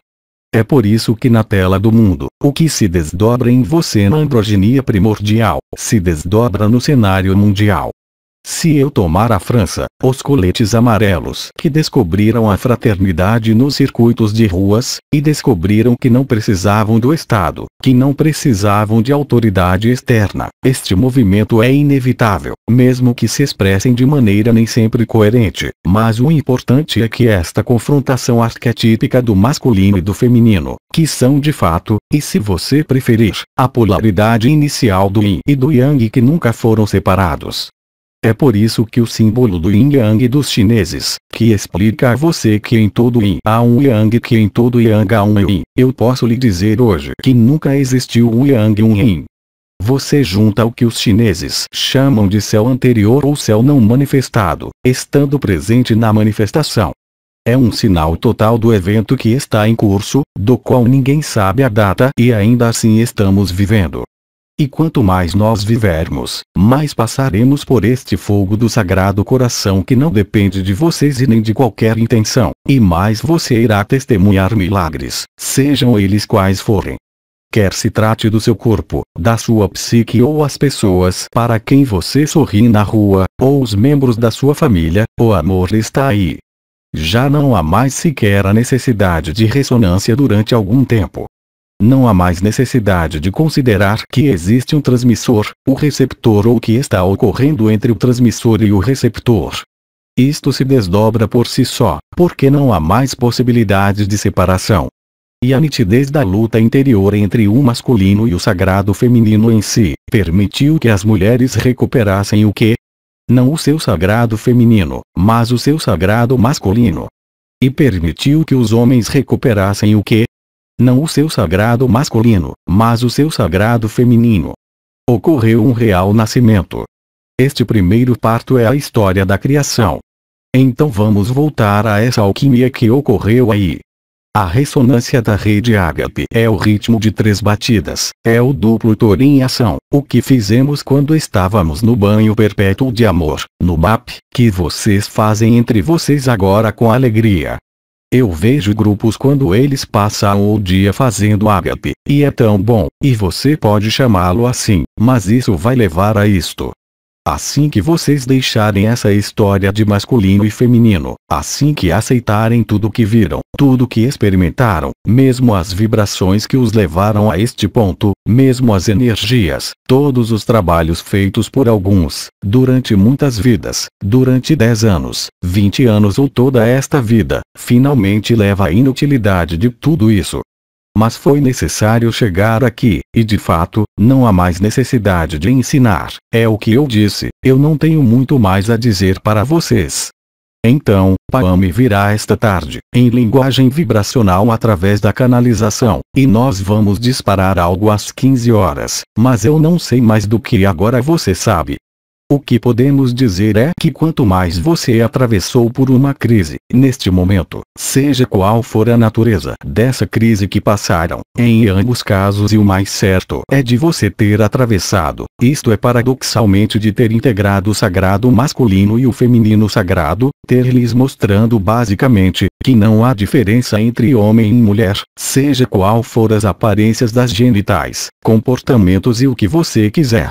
É por isso que na tela do mundo, o que se desdobra em você na androgenia primordial, se desdobra no cenário mundial. Se eu tomar a França, os coletes amarelos que descobriram a fraternidade nos circuitos de ruas, e descobriram que não precisavam do Estado, que não precisavam de autoridade externa, este movimento é inevitável, mesmo que se expressem de maneira nem sempre coerente, mas o importante é que esta confrontação arquetípica do masculino e do feminino, que são de fato, e se você preferir, a polaridade inicial do Yin e do Yang que nunca foram separados. É por isso que o símbolo do Yin Yang dos chineses, que explica a você que em todo Yin há um Yang, que em todo Yang há um Yin, eu posso lhe dizer hoje que nunca existiu um Yang e um Yin. Você junta o que os chineses chamam de céu anterior ou céu não manifestado, estando presente na manifestação. É um sinal total do evento que está em curso, do qual ninguém sabe a data e ainda assim estamos vivendo. E quanto mais nós vivermos, mais passaremos por este fogo do Sagrado Coração que não depende de vocês e nem de qualquer intenção, e mais você irá testemunhar milagres, sejam eles quais forem. Quer se trate do seu corpo, da sua psique ou as pessoas para quem você sorri na rua, ou os membros da sua família, o amor está aí. Já não há mais sequer a necessidade de ressonância durante algum tempo. Não há mais necessidade de considerar que existe um transmissor, o receptor ou o que está ocorrendo entre o transmissor e o receptor. Isto se desdobra por si só, porque não há mais possibilidades de separação. E a nitidez da luta interior entre o masculino e o sagrado feminino em si, permitiu que as mulheres recuperassem o quê? Não o seu sagrado feminino, mas o seu sagrado masculino. E permitiu que os homens recuperassem o quê? Não o seu sagrado masculino, mas o seu sagrado feminino. Ocorreu um real nascimento. Este primeiro parto é a história da criação. Então vamos voltar a essa alquimia que ocorreu aí. A ressonância da rede ágape é o ritmo de 3 batidas, é o duplo Torim em ação, o que fizemos quando estávamos no banho perpétuo de amor, no BAP, que vocês fazem entre vocês agora com alegria. Eu vejo grupos quando eles passam o dia fazendo ágape, e é tão bom, e você pode chamá-lo assim, mas isso vai levar a isto. Assim que vocês deixarem essa história de masculino e feminino, assim que aceitarem tudo que viram, tudo que experimentaram, mesmo as vibrações que os levaram a este ponto, mesmo as energias, todos os trabalhos feitos por alguns, durante muitas vidas, durante 10 anos, 20 anos ou toda esta vida, finalmente leva à inutilidade de tudo isso. Mas foi necessário chegar aqui, e de fato, não há mais necessidade de ensinar, é o que eu disse, eu não tenho muito mais a dizer para vocês. Então, Pame virá esta tarde, em linguagem vibracional através da canalização, e nós vamos disparar algo às 15 horas, mas eu não sei mais do que agora você sabe. O que podemos dizer é que quanto mais você atravessou por uma crise, neste momento, seja qual for a natureza dessa crise que passaram, em ambos casos e o mais certo é de você ter atravessado, isto é paradoxalmente de ter integrado o sagrado masculino e o feminino sagrado, ter lhes mostrando basicamente, que não há diferença entre homem e mulher, seja qual for as aparências das genitais, comportamentos e o que você quiser.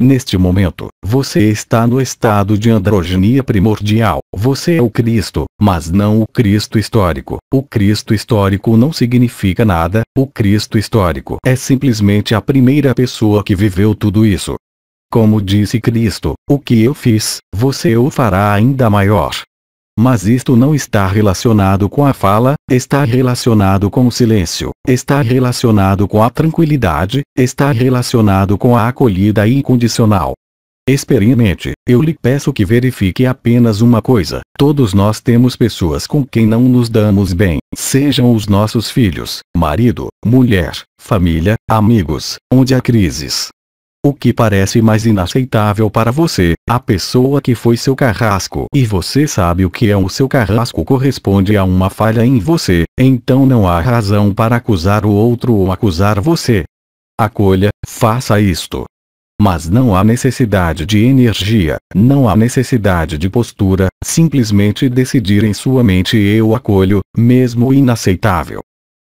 Neste momento, você está no estado de androgenia primordial, você é o Cristo, mas não o Cristo histórico. O Cristo histórico não significa nada, o Cristo histórico é simplesmente a primeira pessoa que viveu tudo isso. Como disse Cristo, o que eu fiz, você o fará ainda maior. Mas isto não está relacionado com a fala, está relacionado com o silêncio, está relacionado com a tranquilidade, está relacionado com a acolhida incondicional. Experimente, eu lhe peço que verifique apenas uma coisa, todos nós temos pessoas com quem não nos damos bem, sejam os nossos filhos, marido, mulher, família, amigos, onde há crises. O que parece mais inaceitável para você, a pessoa que foi seu carrasco e você sabe o que é o seu carrasco corresponde a uma falha em você, então não há razão para acusar o outro ou acusar você. Acolha, faça isto. Mas não há necessidade de energia, não há necessidade de postura, simplesmente decidir em sua mente eu acolho, mesmo inaceitável.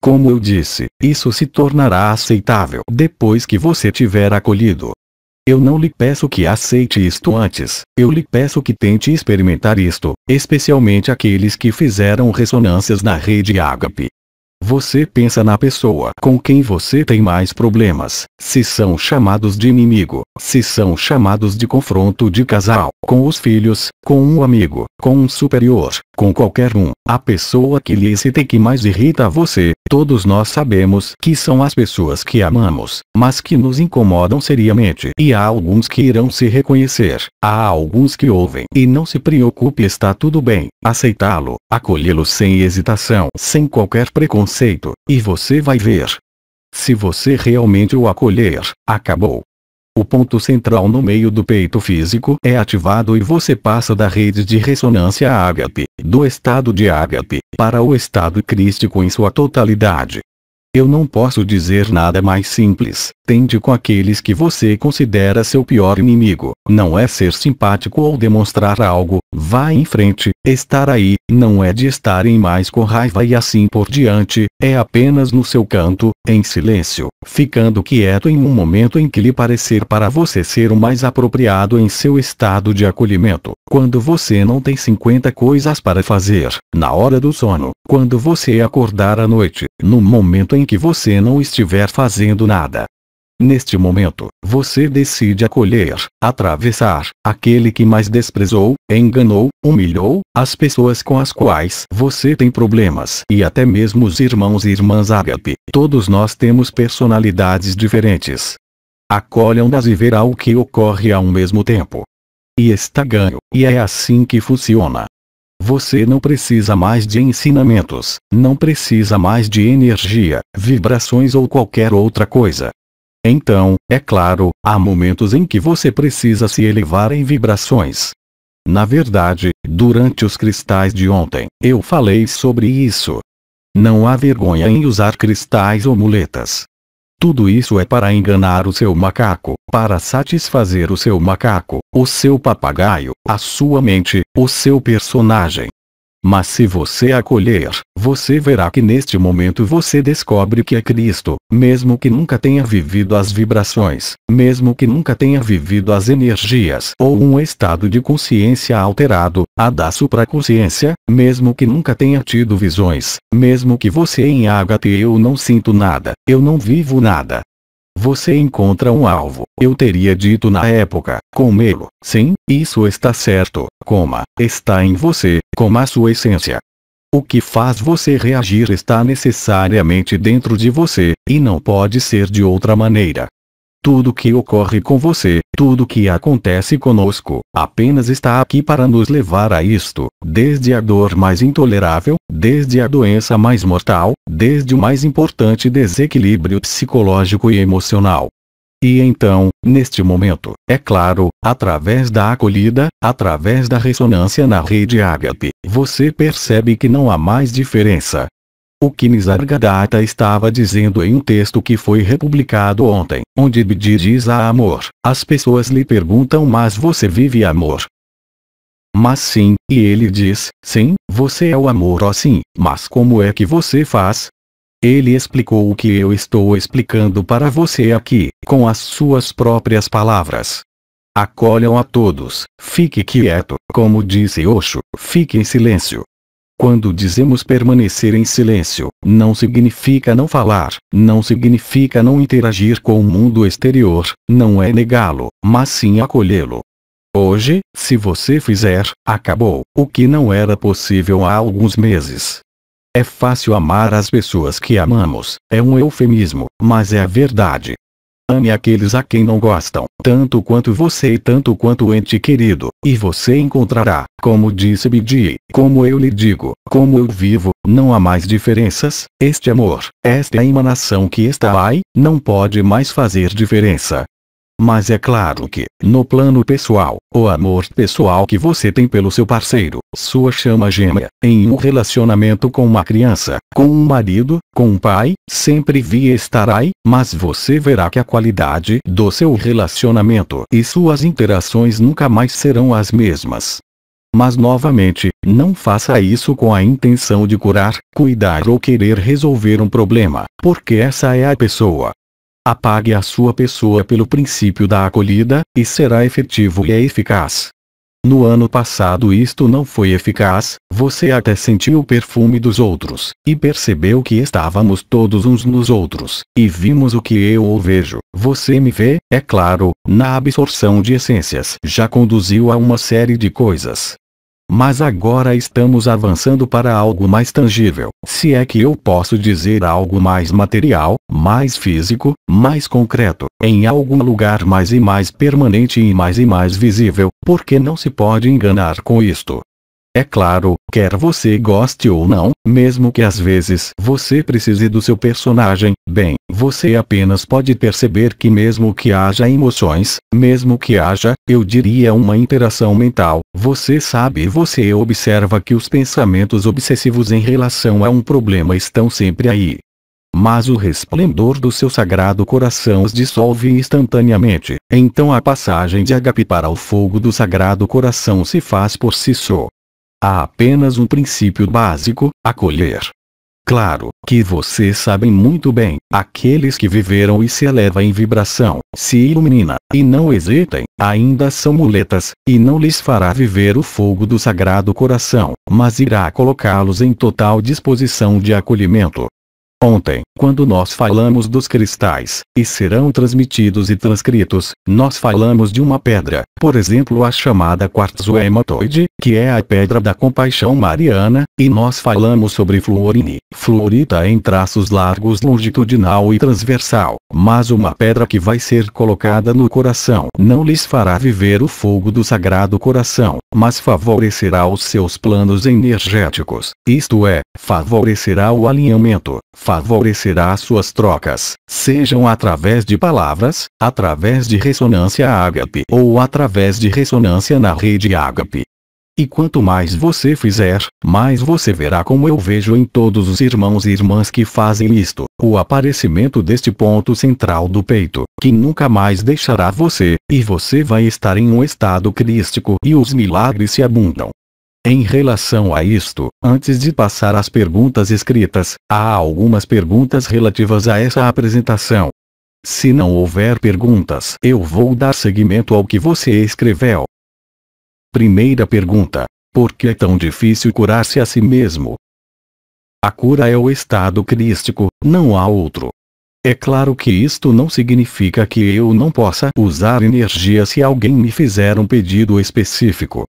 Como eu disse, isso se tornará aceitável depois que você tiver acolhido. Eu não lhe peço que aceite isto antes, eu lhe peço que tente experimentar isto, especialmente aqueles que fizeram ressonâncias na rede Ágape. Você pensa na pessoa com quem você tem mais problemas, se são chamados de inimigo, se são chamados de confronto de casal, com os filhos, com um amigo, com um superior, com qualquer um, a pessoa que lhe excita e que mais irrita você, todos nós sabemos que são as pessoas que amamos, mas que nos incomodam seriamente. E há alguns que irão se reconhecer, há alguns que ouvem e não se preocupe, está tudo bem, aceitá-lo, acolhê-lo sem hesitação, sem qualquer preconceito, e você vai ver. Se você realmente o acolher, acabou. O ponto central no meio do peito físico é ativado e você passa da rede de ressonância Ágape, do estado de Ágape, para o estado crístico em sua totalidade. Eu não posso dizer nada mais simples. Tente com aqueles que você considera seu pior inimigo. Não é ser simpático ou demonstrar algo. Vá em frente. Estar aí, não é de estarem mais com raiva e assim por diante. É apenas no seu canto, em silêncio, ficando quieto em um momento em que lhe parecer para você ser o mais apropriado em seu estado de acolhimento. Quando você não tem 50 coisas para fazer, na hora do sono, quando você acordar à noite, no momento em que você não estiver fazendo nada. Neste momento, você decide acolher, atravessar, aquele que mais desprezou, enganou, humilhou, as pessoas com as quais você tem problemas e até mesmo os irmãos e irmãs Ágape. Todos nós temos personalidades diferentes. Acolham-nas e verá o que ocorre ao mesmo tempo. E está ganho, e é assim que funciona. Você não precisa mais de ensinamentos, não precisa mais de energia, vibrações ou qualquer outra coisa. Então, é claro, há momentos em que você precisa se elevar em vibrações. Na verdade, durante os cristais de ontem, eu falei sobre isso. Não há vergonha em usar cristais ou muletas. Tudo isso é para enganar o seu macaco, para satisfazer o seu macaco, o seu papagaio, a sua mente, o seu personagem. Mas se você acolher, você verá que neste momento você descobre que é Cristo, mesmo que nunca tenha vivido as vibrações, mesmo que nunca tenha vivido as energias ou um estado de consciência alterado, a da supraconsciência, mesmo que nunca tenha tido visões, mesmo que você em Ágape eu não sinto nada, eu não vivo nada. Você encontra um alvo, eu teria dito na época, comê-lo, sim, isso está certo, coma, está em você, coma a sua essência. O que faz você reagir está necessariamente dentro de você, e não pode ser de outra maneira. Tudo que ocorre com você, tudo que acontece conosco, apenas está aqui para nos levar a isto, desde a dor mais intolerável, desde a doença mais mortal, desde o mais importante desequilíbrio psicológico e emocional. E então, neste momento, é claro, através da acolhida, através da ressonância na rede Ágape, você percebe que não há mais diferença. O que Nisargadatta estava dizendo em um texto que foi republicado ontem, onde Bidi diz há amor, as pessoas lhe perguntam mas você vive amor? Mas sim, e ele diz, sim, você é o amor ó sim, mas como é que você faz? Ele explicou o que eu estou explicando para você aqui, com as suas próprias palavras. Acolham a todos, fique quieto, como disse Osho, fique em silêncio. Quando dizemos permanecer em silêncio, não significa não falar, não significa não interagir com o mundo exterior, não é negá-lo, mas sim acolhê-lo. Hoje, se você fizer, acabou, o que não era possível há alguns meses. É fácil amar as pessoas que amamos, é um eufemismo, mas é a verdade. Ame aqueles a quem não gostam, tanto quanto você e tanto quanto o ente querido, e você encontrará, como disse Bidi, como eu lhe digo, como eu vivo, não há mais diferenças, este amor, esta emanação que está aí, não pode mais fazer diferença. Mas é claro que, no plano pessoal, o amor pessoal que você tem pelo seu parceiro, sua chama gêmea, em um relacionamento com uma criança, com um marido, com um pai, sempre vai estar aí, mas você verá que a qualidade do seu relacionamento e suas interações nunca mais serão as mesmas. Mas novamente, não faça isso com a intenção de curar, cuidar ou querer resolver um problema, porque essa é a pessoa. Apague a sua pessoa pelo princípio da acolhida, e será efetivo e eficaz. No ano passado isto não foi eficaz, você até sentiu o perfume dos outros, e percebeu que estávamos todos uns nos outros, e vimos o que eu vejo, você me vê, é claro, na absorção de essências já conduziu a uma série de coisas. Mas agora estamos avançando para algo mais tangível, se é que eu posso dizer algo mais material, mais físico, mais concreto, em algum lugar mais e mais permanente e mais visível, porque não se pode enganar com isto. É claro, quer você goste ou não, mesmo que às vezes você precise do seu personagem, bem, você apenas pode perceber que mesmo que haja emoções, mesmo que haja, eu diria uma interação mental, você sabe e você observa que os pensamentos obsessivos em relação a um problema estão sempre aí. Mas o resplendor do seu sagrado coração os dissolve instantaneamente, então a passagem de Agape para o fogo do sagrado coração se faz por si só. Há apenas um princípio básico, acolher. Claro, que vocês sabem muito bem, aqueles que viveram e se elevam em vibração, se ilumina, e não hesitem, ainda são muletas, e não lhes fará viver o fogo do sagrado coração, mas irá colocá-los em total disposição de acolhimento. Ontem, quando nós falamos dos cristais, e serão transmitidos e transcritos, nós falamos de uma pedra, por exemplo a chamada quartzo hematoide, que é a pedra da compaixão mariana, e nós falamos sobre fluorine, fluorita em traços largos longitudinal e transversal, mas uma pedra que vai ser colocada no coração não lhes fará viver o fogo do sagrado coração, mas favorecerá os seus planos energéticos, isto é, favorecerá o alinhamento, favorecerá as suas trocas, sejam através de palavras, através de ressonância ágape ou através de ressonância na rede ágape. E quanto mais você fizer, mais você verá como eu vejo em todos os irmãos e irmãs que fazem isto, o aparecimento deste ponto central do peito, que nunca mais deixará você, e você vai estar em um estado crístico e os milagres se abundam. Em relação a isto, antes de passar às perguntas escritas, há algumas perguntas relativas a essa apresentação. Se não houver perguntas, eu vou dar seguimento ao que você escreveu. Primeira pergunta: por que é tão difícil curar-se a si mesmo? A cura é o estado crístico, não há outro. É claro que isto não significa que eu não possa usar energia se alguém me fizer um pedido específico.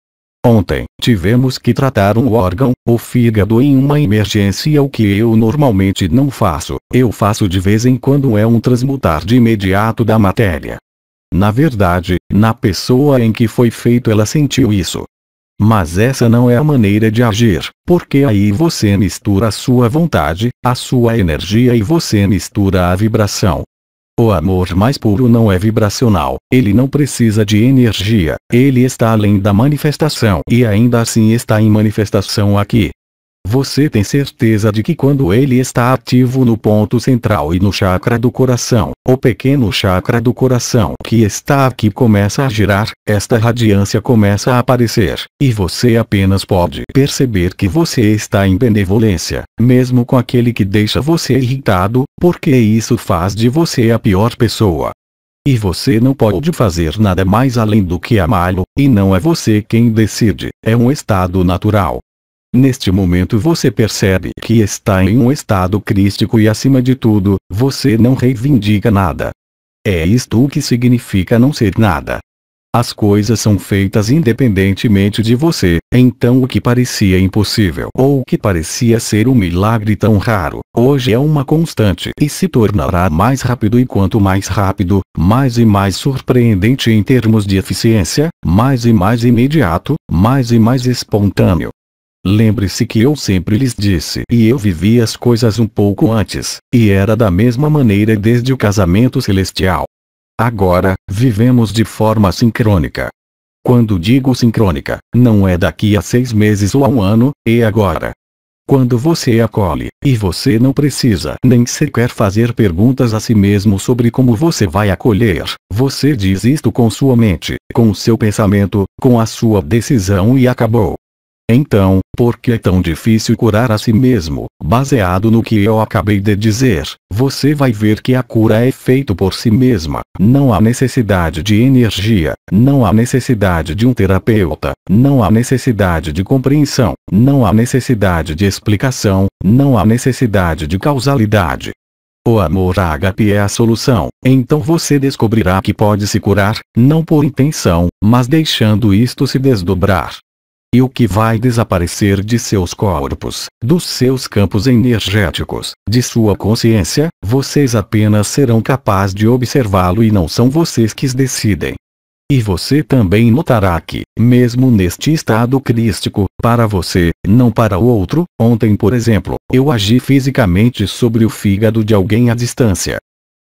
Ontem, tivemos que tratar um órgão, o fígado em uma emergência, o que eu normalmente não faço, eu faço de vez em quando é um transmutar de imediato da matéria. Na verdade, na pessoa em que foi feito ela sentiu isso. Mas essa não é a maneira de agir, porque aí você mistura a sua vontade, a sua energia e você mistura a vibração. O amor mais puro não é vibracional, ele não precisa de energia, ele está além da manifestação e ainda assim está em manifestação aqui. Você tem certeza de que quando ele está ativo no ponto central e no chakra do coração, o pequeno chakra do coração que está aqui começa a girar, esta radiância começa a aparecer, e você apenas pode perceber que você está em benevolência, mesmo com aquele que deixa você irritado, porque isso faz de você a pior pessoa. E você não pode fazer nada mais além do que amá-lo, e não é você quem decide, é um estado natural. Neste momento você percebe que está em um estado crístico e acima de tudo, você não reivindica nada. É isto o que significa não ser nada. As coisas são feitas independentemente de você, então o que parecia impossível ou o que parecia ser um milagre tão raro, hoje é uma constante e se tornará mais rápido, e quanto mais rápido, mais e mais surpreendente em termos de eficiência, mais e mais imediato, mais e mais espontâneo. Lembre-se que eu sempre lhes disse, e eu vivi as coisas um pouco antes, e era da mesma maneira desde o casamento celestial. Agora, vivemos de forma sincrônica. Quando digo sincrônica, não é daqui a 6 meses ou a 1 ano, é agora. Quando você acolhe, e você não precisa nem sequer fazer perguntas a si mesmo sobre como você vai acolher, você diz isto com sua mente, com o seu pensamento, com a sua decisão e acabou. Então, por que é tão difícil curar a si mesmo? Baseado no que eu acabei de dizer, você vai ver que a cura é feita por si mesma. Não há necessidade de energia, não há necessidade de um terapeuta, não há necessidade de compreensão, não há necessidade de explicação, não há necessidade de causalidade. O amor ágape é a solução. Então você descobrirá que pode se curar, não por intenção, mas deixando isto se desdobrar. E o que vai desaparecer de seus corpos, dos seus campos energéticos, de sua consciência, vocês apenas serão capazes de observá-lo e não são vocês que decidem. E você também notará que, mesmo neste estado crístico, para você, não para o outro, ontem por exemplo, eu agi fisicamente sobre o fígado de alguém à distância.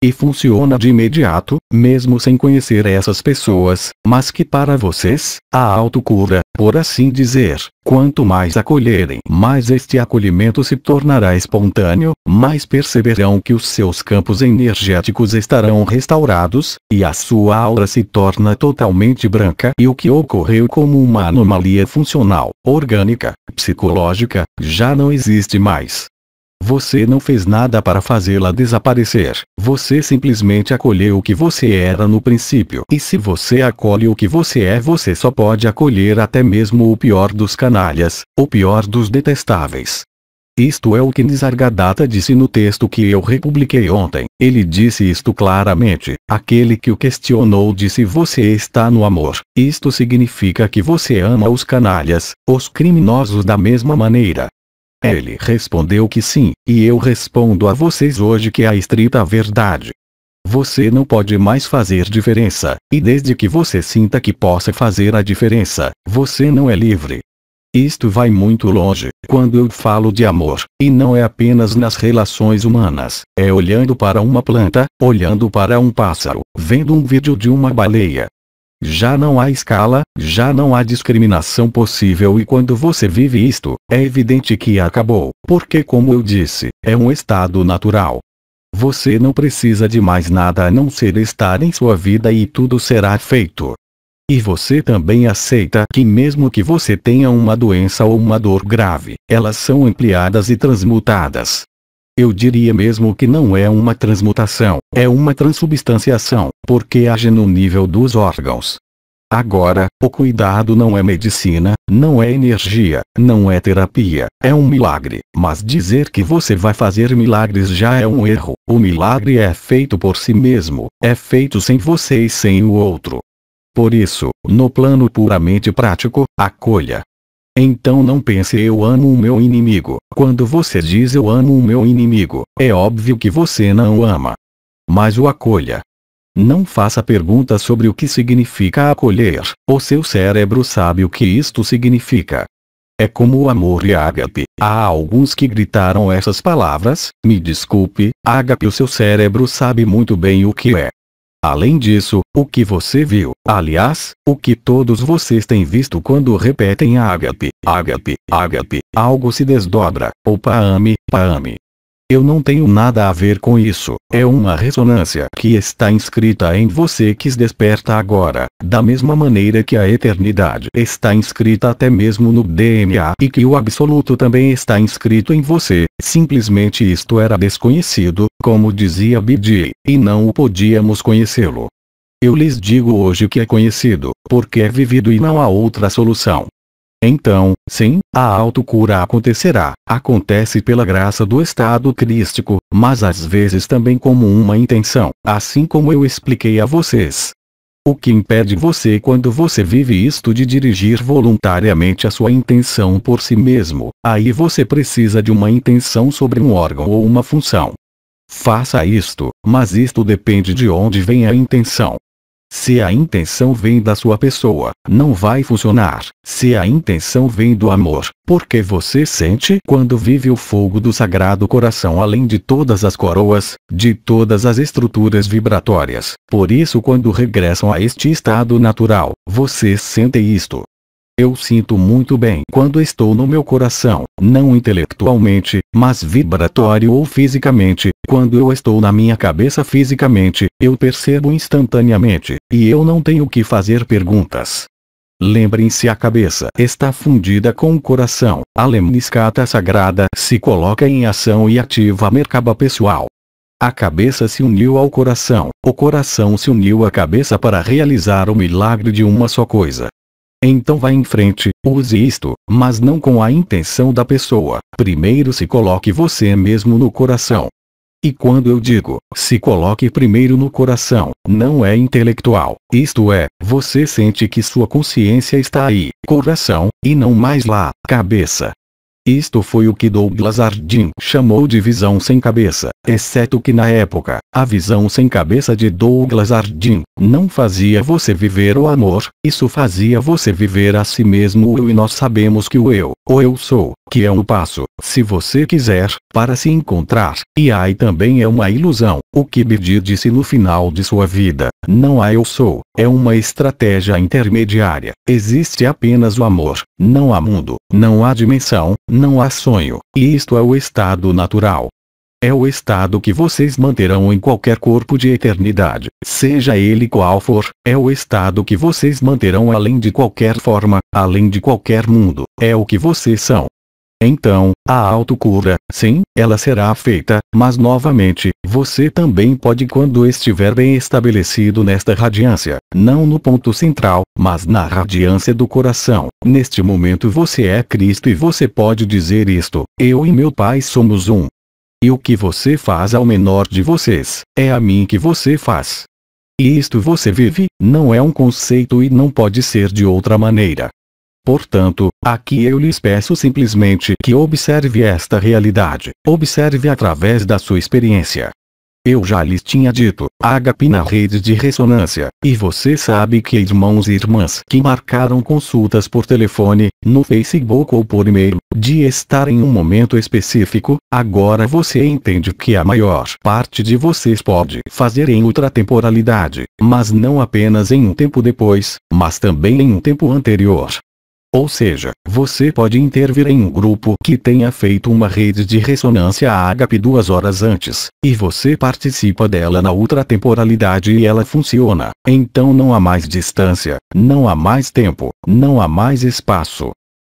E funciona de imediato, mesmo sem conhecer essas pessoas, mas que para vocês, a autocura, por assim dizer, quanto mais acolherem, mais este acolhimento se tornará espontâneo, mais perceberão que os seus campos energéticos estarão restaurados, e a sua aura se torna totalmente branca e o que ocorreu como uma anomalia funcional, orgânica, psicológica, já não existe mais. Você não fez nada para fazê-la desaparecer, você simplesmente acolheu o que você era no princípio. E se você acolhe o que você é, você só pode acolher até mesmo o pior dos canalhas, o pior dos detestáveis. Isto é o que Nisargadatta disse no texto que eu republiquei ontem. Ele disse isto claramente. Aquele que o questionou disse: você está no amor. Isto significa que você ama os canalhas, os criminosos da mesma maneira. Ele respondeu que sim, e eu respondo a vocês hoje que é a estrita verdade. Você não pode mais fazer diferença, e desde que você sinta que possa fazer a diferença, você não é livre. Isto vai muito longe, quando eu falo de amor, e não é apenas nas relações humanas, é olhando para uma planta, olhando para um pássaro, vendo um vídeo de uma baleia. Já não há escala, já não há discriminação possível e quando você vive isto, é evidente que acabou, porque como eu disse, é um estado natural. Você não precisa de mais nada a não ser estar em sua vida e tudo será feito. E você também aceita que mesmo que você tenha uma doença ou uma dor grave, elas são ampliadas e transmutadas. Eu diria mesmo que não é uma transmutação, é uma transubstanciação, porque age no nível dos órgãos. Agora, o cuidado não é medicina, não é energia, não é terapia, é um milagre. Mas dizer que você vai fazer milagres já é um erro. O milagre é feito por si mesmo, é feito sem você e sem o outro. Por isso, no plano puramente prático, acolha. Então não pense eu amo o meu inimigo. Quando você diz eu amo o meu inimigo, é óbvio que você não o ama. Mas o acolha. Não faça perguntas sobre o que significa acolher, o seu cérebro sabe o que isto significa. É como o amor e ágape. Há alguns que gritaram essas palavras, me desculpe, ágape, o seu cérebro sabe muito bem o que é. Além disso, o que você viu, aliás, o que todos vocês têm visto quando repetem ágape, ágape, ágape, algo se desdobra, ou paame, paame. Eu não tenho nada a ver com isso, é uma ressonância que está inscrita em você que se desperta agora, da mesma maneira que a eternidade está inscrita até mesmo no DNA e que o absoluto também está inscrito em você, simplesmente isto era desconhecido, como dizia BD, e não o podíamos conhecê-lo. Eu lhes digo hoje que é conhecido, porque é vivido e não há outra solução. Então, sim, a autocura acontecerá, acontece pela graça do estado crístico, mas às vezes também como uma intenção, assim como eu expliquei a vocês. O que impede você quando você vive isto de dirigir voluntariamente a sua intenção por si mesmo, aí você precisa de uma intenção sobre um órgão ou uma função. Faça isto, mas isto depende de onde vem a intenção. Se a intenção vem da sua pessoa, não vai funcionar. Se a intenção vem do amor, porque você sente quando vive o fogo do Sagrado Coração além de todas as coroas, de todas as estruturas vibratórias. Por isso quando regressam a este estado natural, vocês sentem isto. Eu sinto muito bem quando estou no meu coração, não intelectualmente, mas vibratório ou fisicamente. Quando eu estou na minha cabeça fisicamente, eu percebo instantaneamente, e eu não tenho que fazer perguntas. Lembrem-se, a cabeça está fundida com o coração. A lemniscata sagrada se coloca em ação e ativa a Merkaba pessoal. A cabeça se uniu ao coração, o coração se uniu à cabeça para realizar o milagre de uma só coisa. Então vá em frente, use isto, mas não com a intenção da pessoa. Primeiro se coloque você mesmo no coração. E quando eu digo, se coloque primeiro no coração, não é intelectual, isto é, você sente que sua consciência está aí, coração, e não mais lá, cabeça. Isto foi o que Douglas Harding chamou de visão sem cabeça, exceto que na época, a visão sem cabeça de Douglas Harding não fazia você viver o amor, isso fazia você viver a si mesmo o eu, e nós sabemos que o eu sou, que é um passo, se você quiser, para se encontrar, e aí também é uma ilusão, o que Birdir disse no final de sua vida, não há eu sou, é uma estratégia intermediária, existe apenas o amor, não há mundo, não há dimensão, não há sonho, e isto é o estado natural. É o estado que vocês manterão em qualquer corpo de eternidade, seja ele qual for, é o estado que vocês manterão além de qualquer forma, além de qualquer mundo, é o que vocês são. Então, a autocura, sim, ela será feita, mas novamente, você também pode quando estiver bem estabelecido nesta radiância, não no ponto central, mas na radiância do coração. Neste momento você é Cristo e você pode dizer isto, eu e meu Pai somos um. E o que você faz ao menor de vocês, é a mim que você faz. E isto você vive, não é um conceito e não pode ser de outra maneira. Portanto, aqui eu lhes peço simplesmente que observe esta realidade, observe através da sua experiência. Eu já lhes tinha dito, ágape na rede de ressonância, e você sabe que irmãos e irmãs que marcaram consultas por telefone, no Facebook ou por e-mail, de estar em um momento específico, agora você entende que a maior parte de vocês pode fazer em ultratemporalidade, mas não apenas em um tempo depois, mas também em um tempo anterior. Ou seja, você pode intervir em um grupo que tenha feito uma rede de ressonância ágape 2 horas antes, e você participa dela na ultratemporalidade e ela funciona. Então não há mais distância, não há mais tempo, não há mais espaço.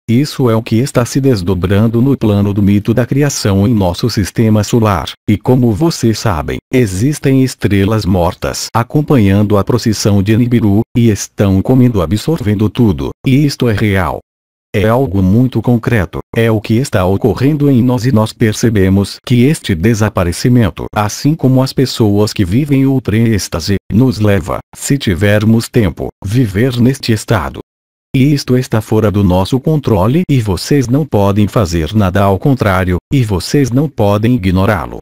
Isso é o que está se desdobrando no plano do mito da criação em nosso sistema solar, e como vocês sabem, existem estrelas mortas acompanhando a procissão de Nibiru, e estão comendo, absorvendo tudo, e isto é real. É algo muito concreto, é o que está ocorrendo em nós e nós percebemos que este desaparecimento, assim como as pessoas que vivem ultra êxtase, nos leva, se tivermos tempo, viver neste estado. E isto está fora do nosso controle e vocês não podem fazer nada ao contrário, e vocês não podem ignorá-lo.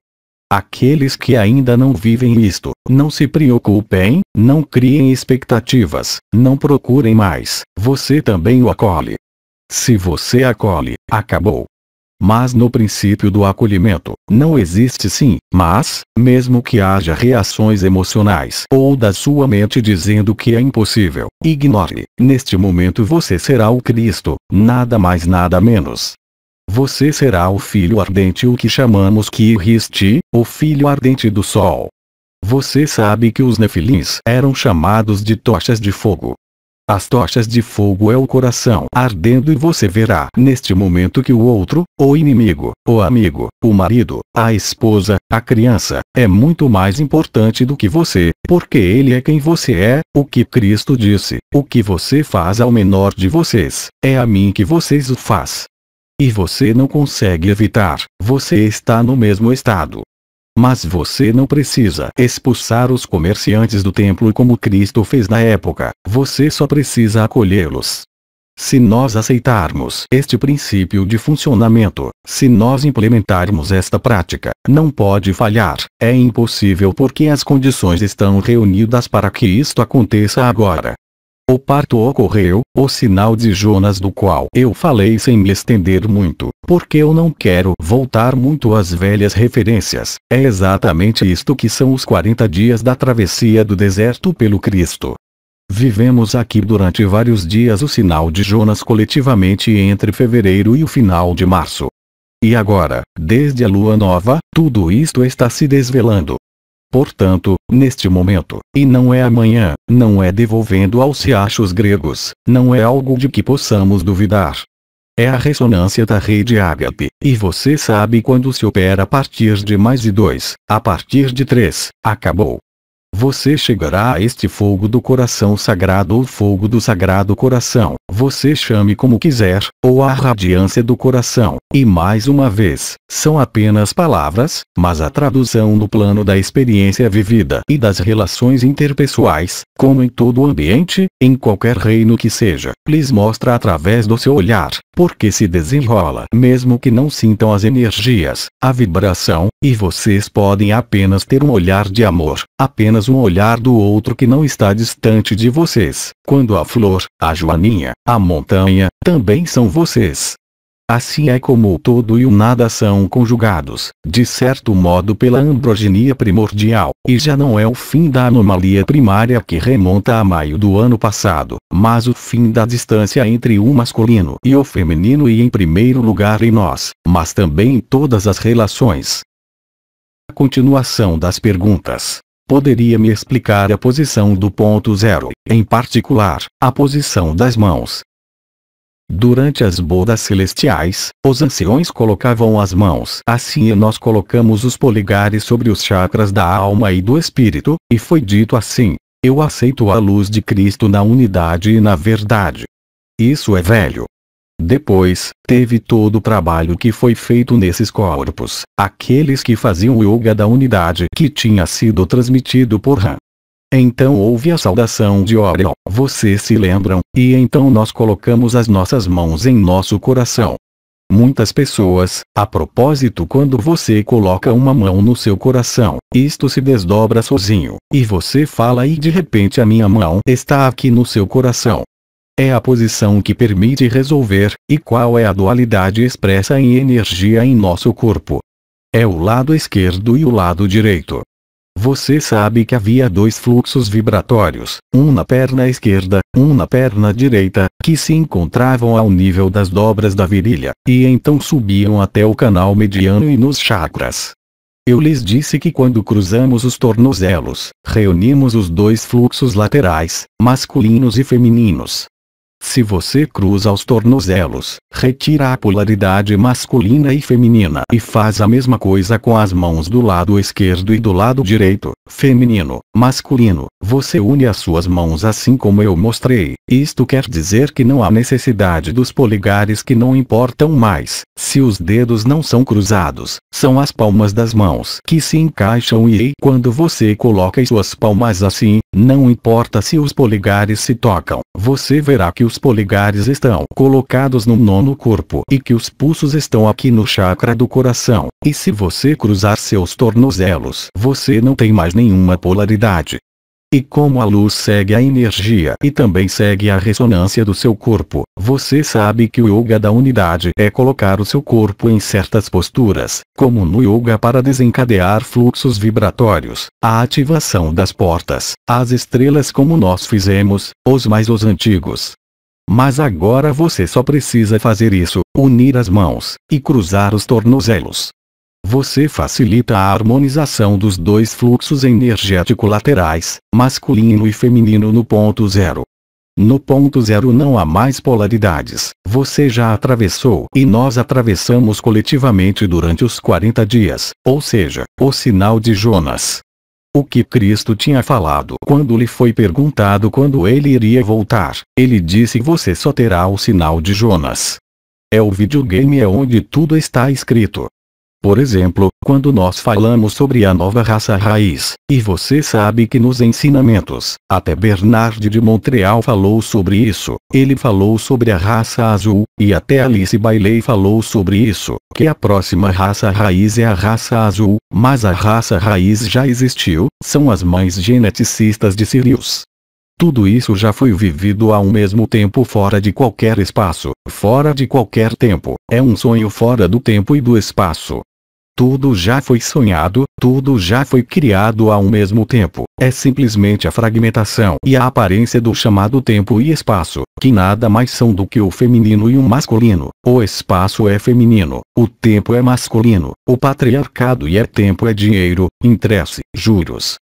Aqueles que ainda não vivem isto, não se preocupem, não criem expectativas, não procurem mais, você também o acolhe. Se você acolhe, acabou. Mas no princípio do acolhimento, não existe sim, mas, mesmo que haja reações emocionais ou da sua mente dizendo que é impossível, ignore. Neste momento você será o Cristo, nada mais nada menos. Você será o filho ardente, o que chamamos Ki-Risti, o filho ardente do sol. Você sabe que os Nefilins eram chamados de tochas de fogo. As tochas de fogo é o coração ardendo e você verá neste momento que o outro, o inimigo, o amigo, o marido, a esposa, a criança, é muito mais importante do que você, porque ele é quem você é, o que Cristo disse, o que você faz ao menor de vocês, é a mim que vocês o faz. E você não consegue evitar, você está no mesmo estado. Mas você não precisa expulsar os comerciantes do templo como Cristo fez na época, você só precisa acolhê-los. Se nós aceitarmos este princípio de funcionamento, se nós implementarmos esta prática, não pode falhar, é impossível porque as condições estão reunidas para que isto aconteça agora. O parto ocorreu, o sinal de Jonas do qual eu falei sem me estender muito, porque eu não quero voltar muito às velhas referências, é exatamente isto que são os 40 dias da travessia do deserto pelo Cristo. Vivemos aqui durante vários dias o sinal de Jonas coletivamente entre fevereiro e o final de março. E agora, desde a lua nova, tudo isto está se desvelando. Portanto, neste momento, e não é amanhã, não é devolvendo aos riachos gregos, não é algo de que possamos duvidar. É a ressonância da rede ágape, e você sabe quando se opera a partir de mais de 2, a partir de 3, acabou. Você chegará a este fogo do coração sagrado ou fogo do sagrado coração, você chame como quiser, ou a radiância do coração, e mais uma vez, são apenas palavras, mas a tradução no plano da experiência vivida e das relações interpessoais, como em todo o ambiente, em qualquer reino que seja, lhes mostra através do seu olhar, porque se desenrola, mesmo que não sintam as energias, a vibração, e vocês podem apenas ter um olhar de amor, apenas um olhar do outro que não está distante de vocês, quando a flor, a joaninha, a montanha, também são vocês. Assim é como o todo e o nada são conjugados, de certo modo pela androgenia primordial, e já não é o fim da anomalia primária que remonta a maio do ano passado, mas o fim da distância entre o masculino e o feminino e em primeiro lugar em nós, mas também em todas as relações. A continuação das perguntas. Poderia me explicar a posição do ponto zero, em particular, a posição das mãos? Durante as bodas celestiais, os anciões colocavam as mãos assim e nós colocamos os polegares sobre os chakras da alma e do espírito, e foi dito assim: eu aceito a luz de Cristo na unidade e na verdade. Isso é velho. Depois, teve todo o trabalho que foi feito nesses corpos, aqueles que faziam o yoga da unidade que tinha sido transmitido por Ram. Então houve a saudação de Orion, vocês se lembram, e então nós colocamos as nossas mãos em nosso coração. Muitas pessoas, a propósito, quando você coloca uma mão no seu coração, isto se desdobra sozinho, e você fala e de repente a minha mão está aqui no seu coração. É a posição que permite resolver, e qual é a dualidade expressa em energia em nosso corpo? É o lado esquerdo e o lado direito. Você sabe que havia dois fluxos vibratórios, um na perna esquerda, um na perna direita, que se encontravam ao nível das dobras da virilha, e então subiam até o canal mediano e nos chakras. Eu lhes disse que quando cruzamos os tornozelos, reunimos os dois fluxos laterais, masculinos e femininos. Se você cruza os tornozelos, retira a polaridade masculina e feminina e faz a mesma coisa com as mãos do lado esquerdo e do lado direito, feminino, masculino, você une as suas mãos assim como eu mostrei. Isto quer dizer que não há necessidade dos polegares, que não importam mais, se os dedos não são cruzados, são as palmas das mãos que se encaixam e quando você coloca as suas palmas assim, não importa se os polegares se tocam, você verá que os polegares estão colocados no nono corpo e que os pulsos estão aqui no chakra do coração, e se você cruzar seus tornozelos, você não tem mais nenhuma polaridade. E como a luz segue a energia e também segue a ressonância do seu corpo, você sabe que o yoga da unidade é colocar o seu corpo em certas posturas, como no yoga para desencadear fluxos vibratórios, a ativação das portas, as estrelas como nós fizemos, os antigos. Mas agora você só precisa fazer isso, unir as mãos, e cruzar os tornozelos. Você facilita a harmonização dos dois fluxos energético laterais, masculino e feminino no ponto zero. No ponto zero não há mais polaridades, você já atravessou e nós atravessamos coletivamente durante os 40 dias, ou seja, o sinal de Jonas. O que Cristo tinha falado quando lhe foi perguntado quando ele iria voltar, ele disse: você só terá o sinal de Jonas. É o videogame onde tudo está escrito. Por exemplo, quando nós falamos sobre a nova raça raiz, e você sabe que nos ensinamentos, até Bernard de Montreal falou sobre isso, ele falou sobre a raça azul, e até Alice Bailey falou sobre isso, que a próxima raça raiz é a raça azul, mas a raça raiz já existiu, são as mães geneticistas de Sirius. Tudo isso já foi vivido ao mesmo tempo fora de qualquer espaço, fora de qualquer tempo, é um sonho fora do tempo e do espaço. Tudo já foi sonhado, tudo já foi criado ao mesmo tempo. É simplesmente a fragmentação e a aparência do chamado tempo e espaço, que nada mais são do que o feminino e o masculino. O espaço é feminino, o tempo é masculino, o patriarcado e tempo é dinheiro, interesse, juros.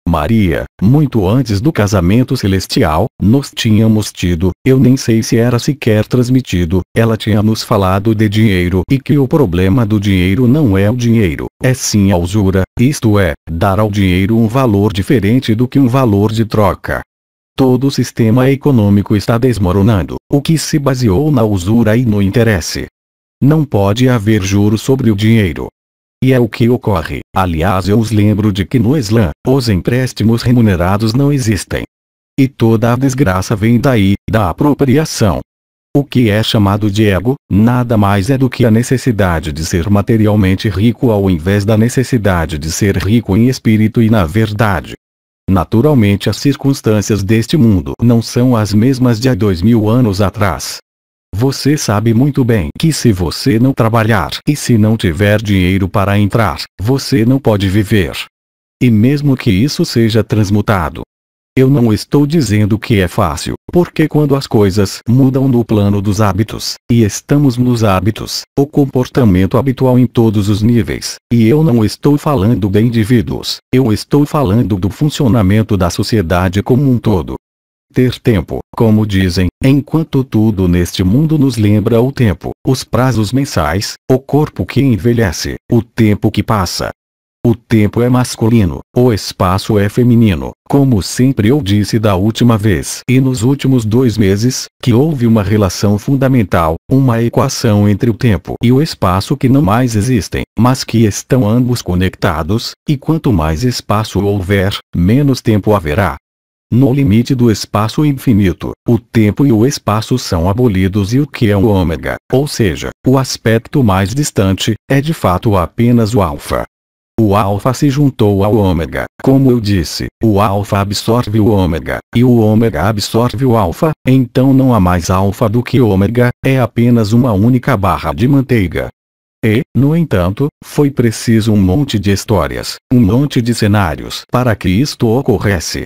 Maria, muito antes do casamento celestial, nós tínhamos tido, eu nem sei se era sequer transmitido, ela tinha nos falado de dinheiro e que o problema do dinheiro não é o dinheiro, é sim a usura, isto é, dar ao dinheiro um valor diferente do que um valor de troca. Todo o sistema econômico está desmoronando, o que se baseou na usura e no interesse. Não pode haver juros sobre o dinheiro. E é o que ocorre. Aliás, eu os lembro de que no Islã, os empréstimos remunerados não existem. E toda a desgraça vem daí, da apropriação. O que é chamado de ego, nada mais é do que a necessidade de ser materialmente rico ao invés da necessidade de ser rico em espírito e na verdade. Naturalmente, as circunstâncias deste mundo não são as mesmas de há 2000 anos atrás. Você sabe muito bem que se você não trabalhar e se não tiver dinheiro para entrar, você não pode viver. E mesmo que isso seja transmutado. Eu não estou dizendo que é fácil, porque quando as coisas mudam no plano dos hábitos, e estamos nos hábitos, o comportamento habitual em todos os níveis, e eu não estou falando de indivíduos, eu estou falando do funcionamento da sociedade como um todo. Ter tempo, como dizem, enquanto tudo neste mundo nos lembra o tempo, os prazos mensais, o corpo que envelhece, o tempo que passa. O tempo é masculino, o espaço é feminino, como sempre eu disse da última vez e nos últimos 2 meses, que houve uma relação fundamental, uma equação entre o tempo e o espaço que não mais existem, mas que estão ambos conectados, e quanto mais espaço houver, menos tempo haverá. No limite do espaço infinito, o tempo e o espaço são abolidos e o que é o ômega, ou seja, o aspecto mais distante, é de fato apenas o alfa. O alfa se juntou ao ômega, como eu disse, o alfa absorve o ômega, e o ômega absorve o alfa, então não há mais alfa do que ômega, é apenas uma única barra de manteiga. E, no entanto, foi preciso um monte de histórias, um monte de cenários para que isto ocorresse.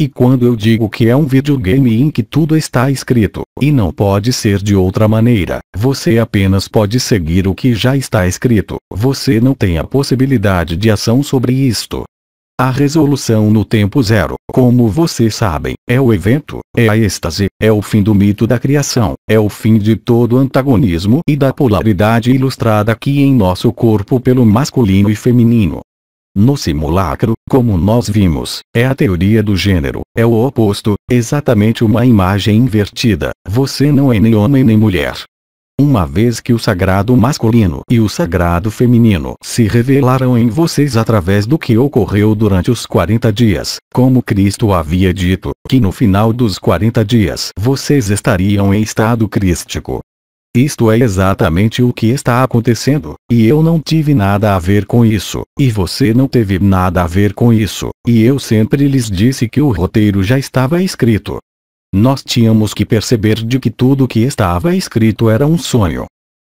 E quando eu digo que é um videogame em que tudo está escrito, e não pode ser de outra maneira, você apenas pode seguir o que já está escrito, você não tem a possibilidade de ação sobre isto. A resolução no tempo zero, como vocês sabem, é o evento, é a êxtase, é o fim do mito da criação, é o fim de todo antagonismo e da polaridade ilustrada aqui em nosso corpo pelo masculino e feminino. No simulacro, como nós vimos, é a teoria do gênero, é o oposto, exatamente uma imagem invertida, você não é nem homem nem mulher. Uma vez que o sagrado masculino e o sagrado feminino se revelaram em vocês através do que ocorreu durante os 40 dias, como Cristo havia dito, que no final dos 40 dias vocês estariam em estado crístico. Isto é exatamente o que está acontecendo, e eu não tive nada a ver com isso, e você não teve nada a ver com isso, e eu sempre lhes disse que o roteiro já estava escrito. Nós tínhamos que perceber de que tudo que estava escrito era um sonho.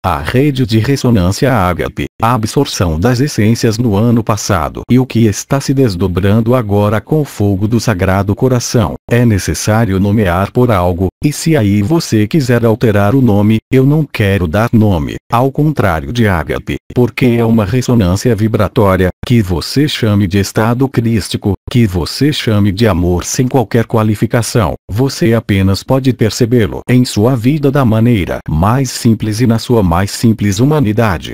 A rede de ressonância ágape, a absorção das essências no ano passado e o que está se desdobrando agora com o fogo do Sagrado Coração, é necessário nomear por algo, e se aí você quiser alterar o nome, eu não quero dar nome, ao contrário de ágape, porque é uma ressonância vibratória, que você chame de estado crístico, que você chame de amor sem qualquer qualificação, você apenas pode percebê-lo em sua vida da maneira mais simples e na sua mais simples humanidade.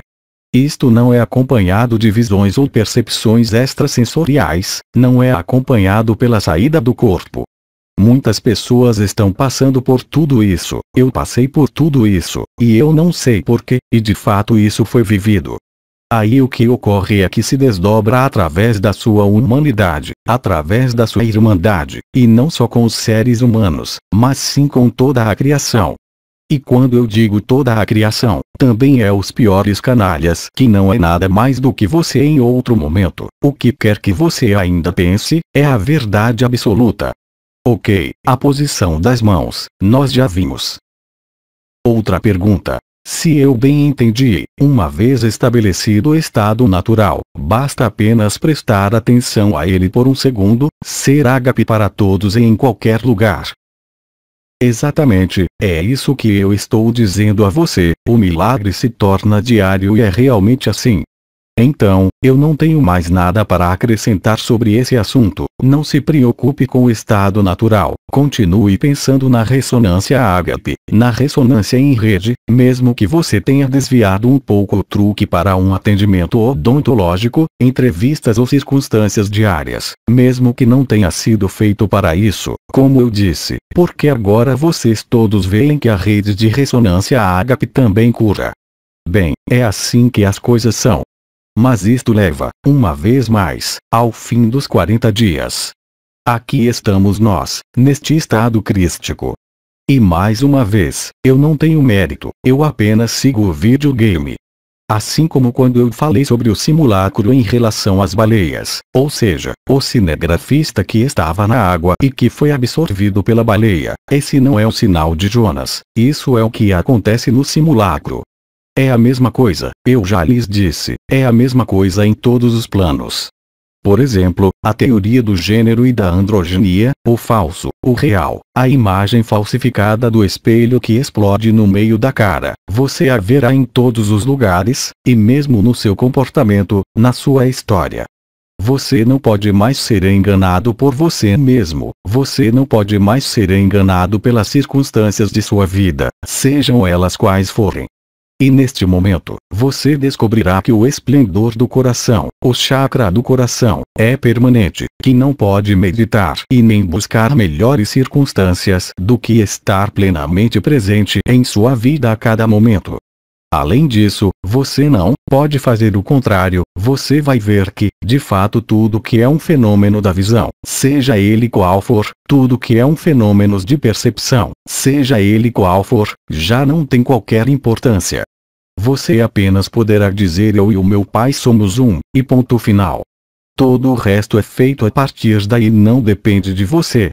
Isto não é acompanhado de visões ou percepções extrasensoriais, não é acompanhado pela saída do corpo. Muitas pessoas estão passando por tudo isso, eu passei por tudo isso, e eu não sei porquê, e de fato isso foi vivido. Aí o que ocorre é que se desdobra através da sua humanidade, através da sua irmandade, e não só com os seres humanos, mas sim com toda a criação. E quando eu digo toda a criação, também é os piores canalhas, que não é nada mais do que você em outro momento, o que quer que você ainda pense, é a verdade absoluta. Ok, a posição das mãos, nós já vimos. Outra pergunta. Se eu bem entendi, uma vez estabelecido o estado natural, basta apenas prestar atenção a ele por um segundo, ser ágape para todos e em qualquer lugar. Exatamente, é isso que eu estou dizendo a você, o milagre se torna diário e é realmente assim. Então, eu não tenho mais nada para acrescentar sobre esse assunto. Não se preocupe com o estado natural. Continue pensando na ressonância ágape, na ressonância em rede, mesmo que você tenha desviado um pouco o truque para um atendimento odontológico, entrevistas ou circunstâncias diárias, mesmo que não tenha sido feito para isso, como eu disse, porque agora vocês todos veem que a rede de ressonância ágape também cura. Bem, é assim que as coisas são. Mas isto leva, uma vez mais, ao fim dos 40 dias. Aqui estamos nós, neste estado crístico. E mais uma vez, eu não tenho mérito, eu apenas sigo o videogame. Assim como quando eu falei sobre o simulacro em relação às baleias, ou seja, o cinegrafista que estava na água e que foi absorvido pela baleia. Esse não é o sinal de Jonas, isso é o que acontece no simulacro. É a mesma coisa, eu já lhes disse, é a mesma coisa em todos os planos. Por exemplo, a teoria do gênero e da androgenia, o falso, o real, a imagem falsificada do espelho que explode no meio da cara, você a verá em todos os lugares, e mesmo no seu comportamento, na sua história. Você não pode mais ser enganado por você mesmo, você não pode mais ser enganado pelas circunstâncias de sua vida, sejam elas quais forem. E neste momento, você descobrirá que o esplendor do coração, o chakra do coração, é permanente, que não pode meditar e nem buscar melhores circunstâncias do que estar plenamente presente em sua vida a cada momento. Além disso, você não pode fazer o contrário, você vai ver que, de fato, tudo que é um fenômeno da visão, seja ele qual for, tudo que é um fenômeno de percepção, seja ele qual for, já não tem qualquer importância. Você apenas poderá dizer eu e o meu pai somos um, e ponto final. Todo o resto é feito a partir daí, não depende de você.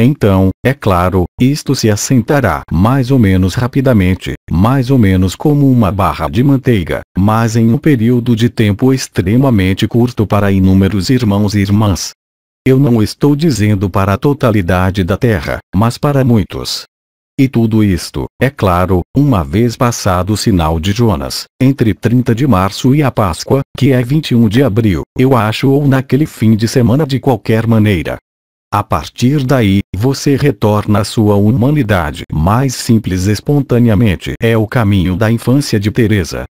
Então, é claro, isto se assentará mais ou menos rapidamente, mais ou menos como uma barra de manteiga, mas em um período de tempo extremamente curto para inúmeros irmãos e irmãs. Eu não estou dizendo para a totalidade da Terra, mas para muitos. E tudo isto, é claro, uma vez passado o sinal de Jonas, entre 30 de março e a Páscoa, que é 21 de abril, eu acho, ou naquele fim de semana de qualquer maneira. A partir daí, você retorna à sua humanidade mais simples espontaneamente. É o caminho da infância de Teresa.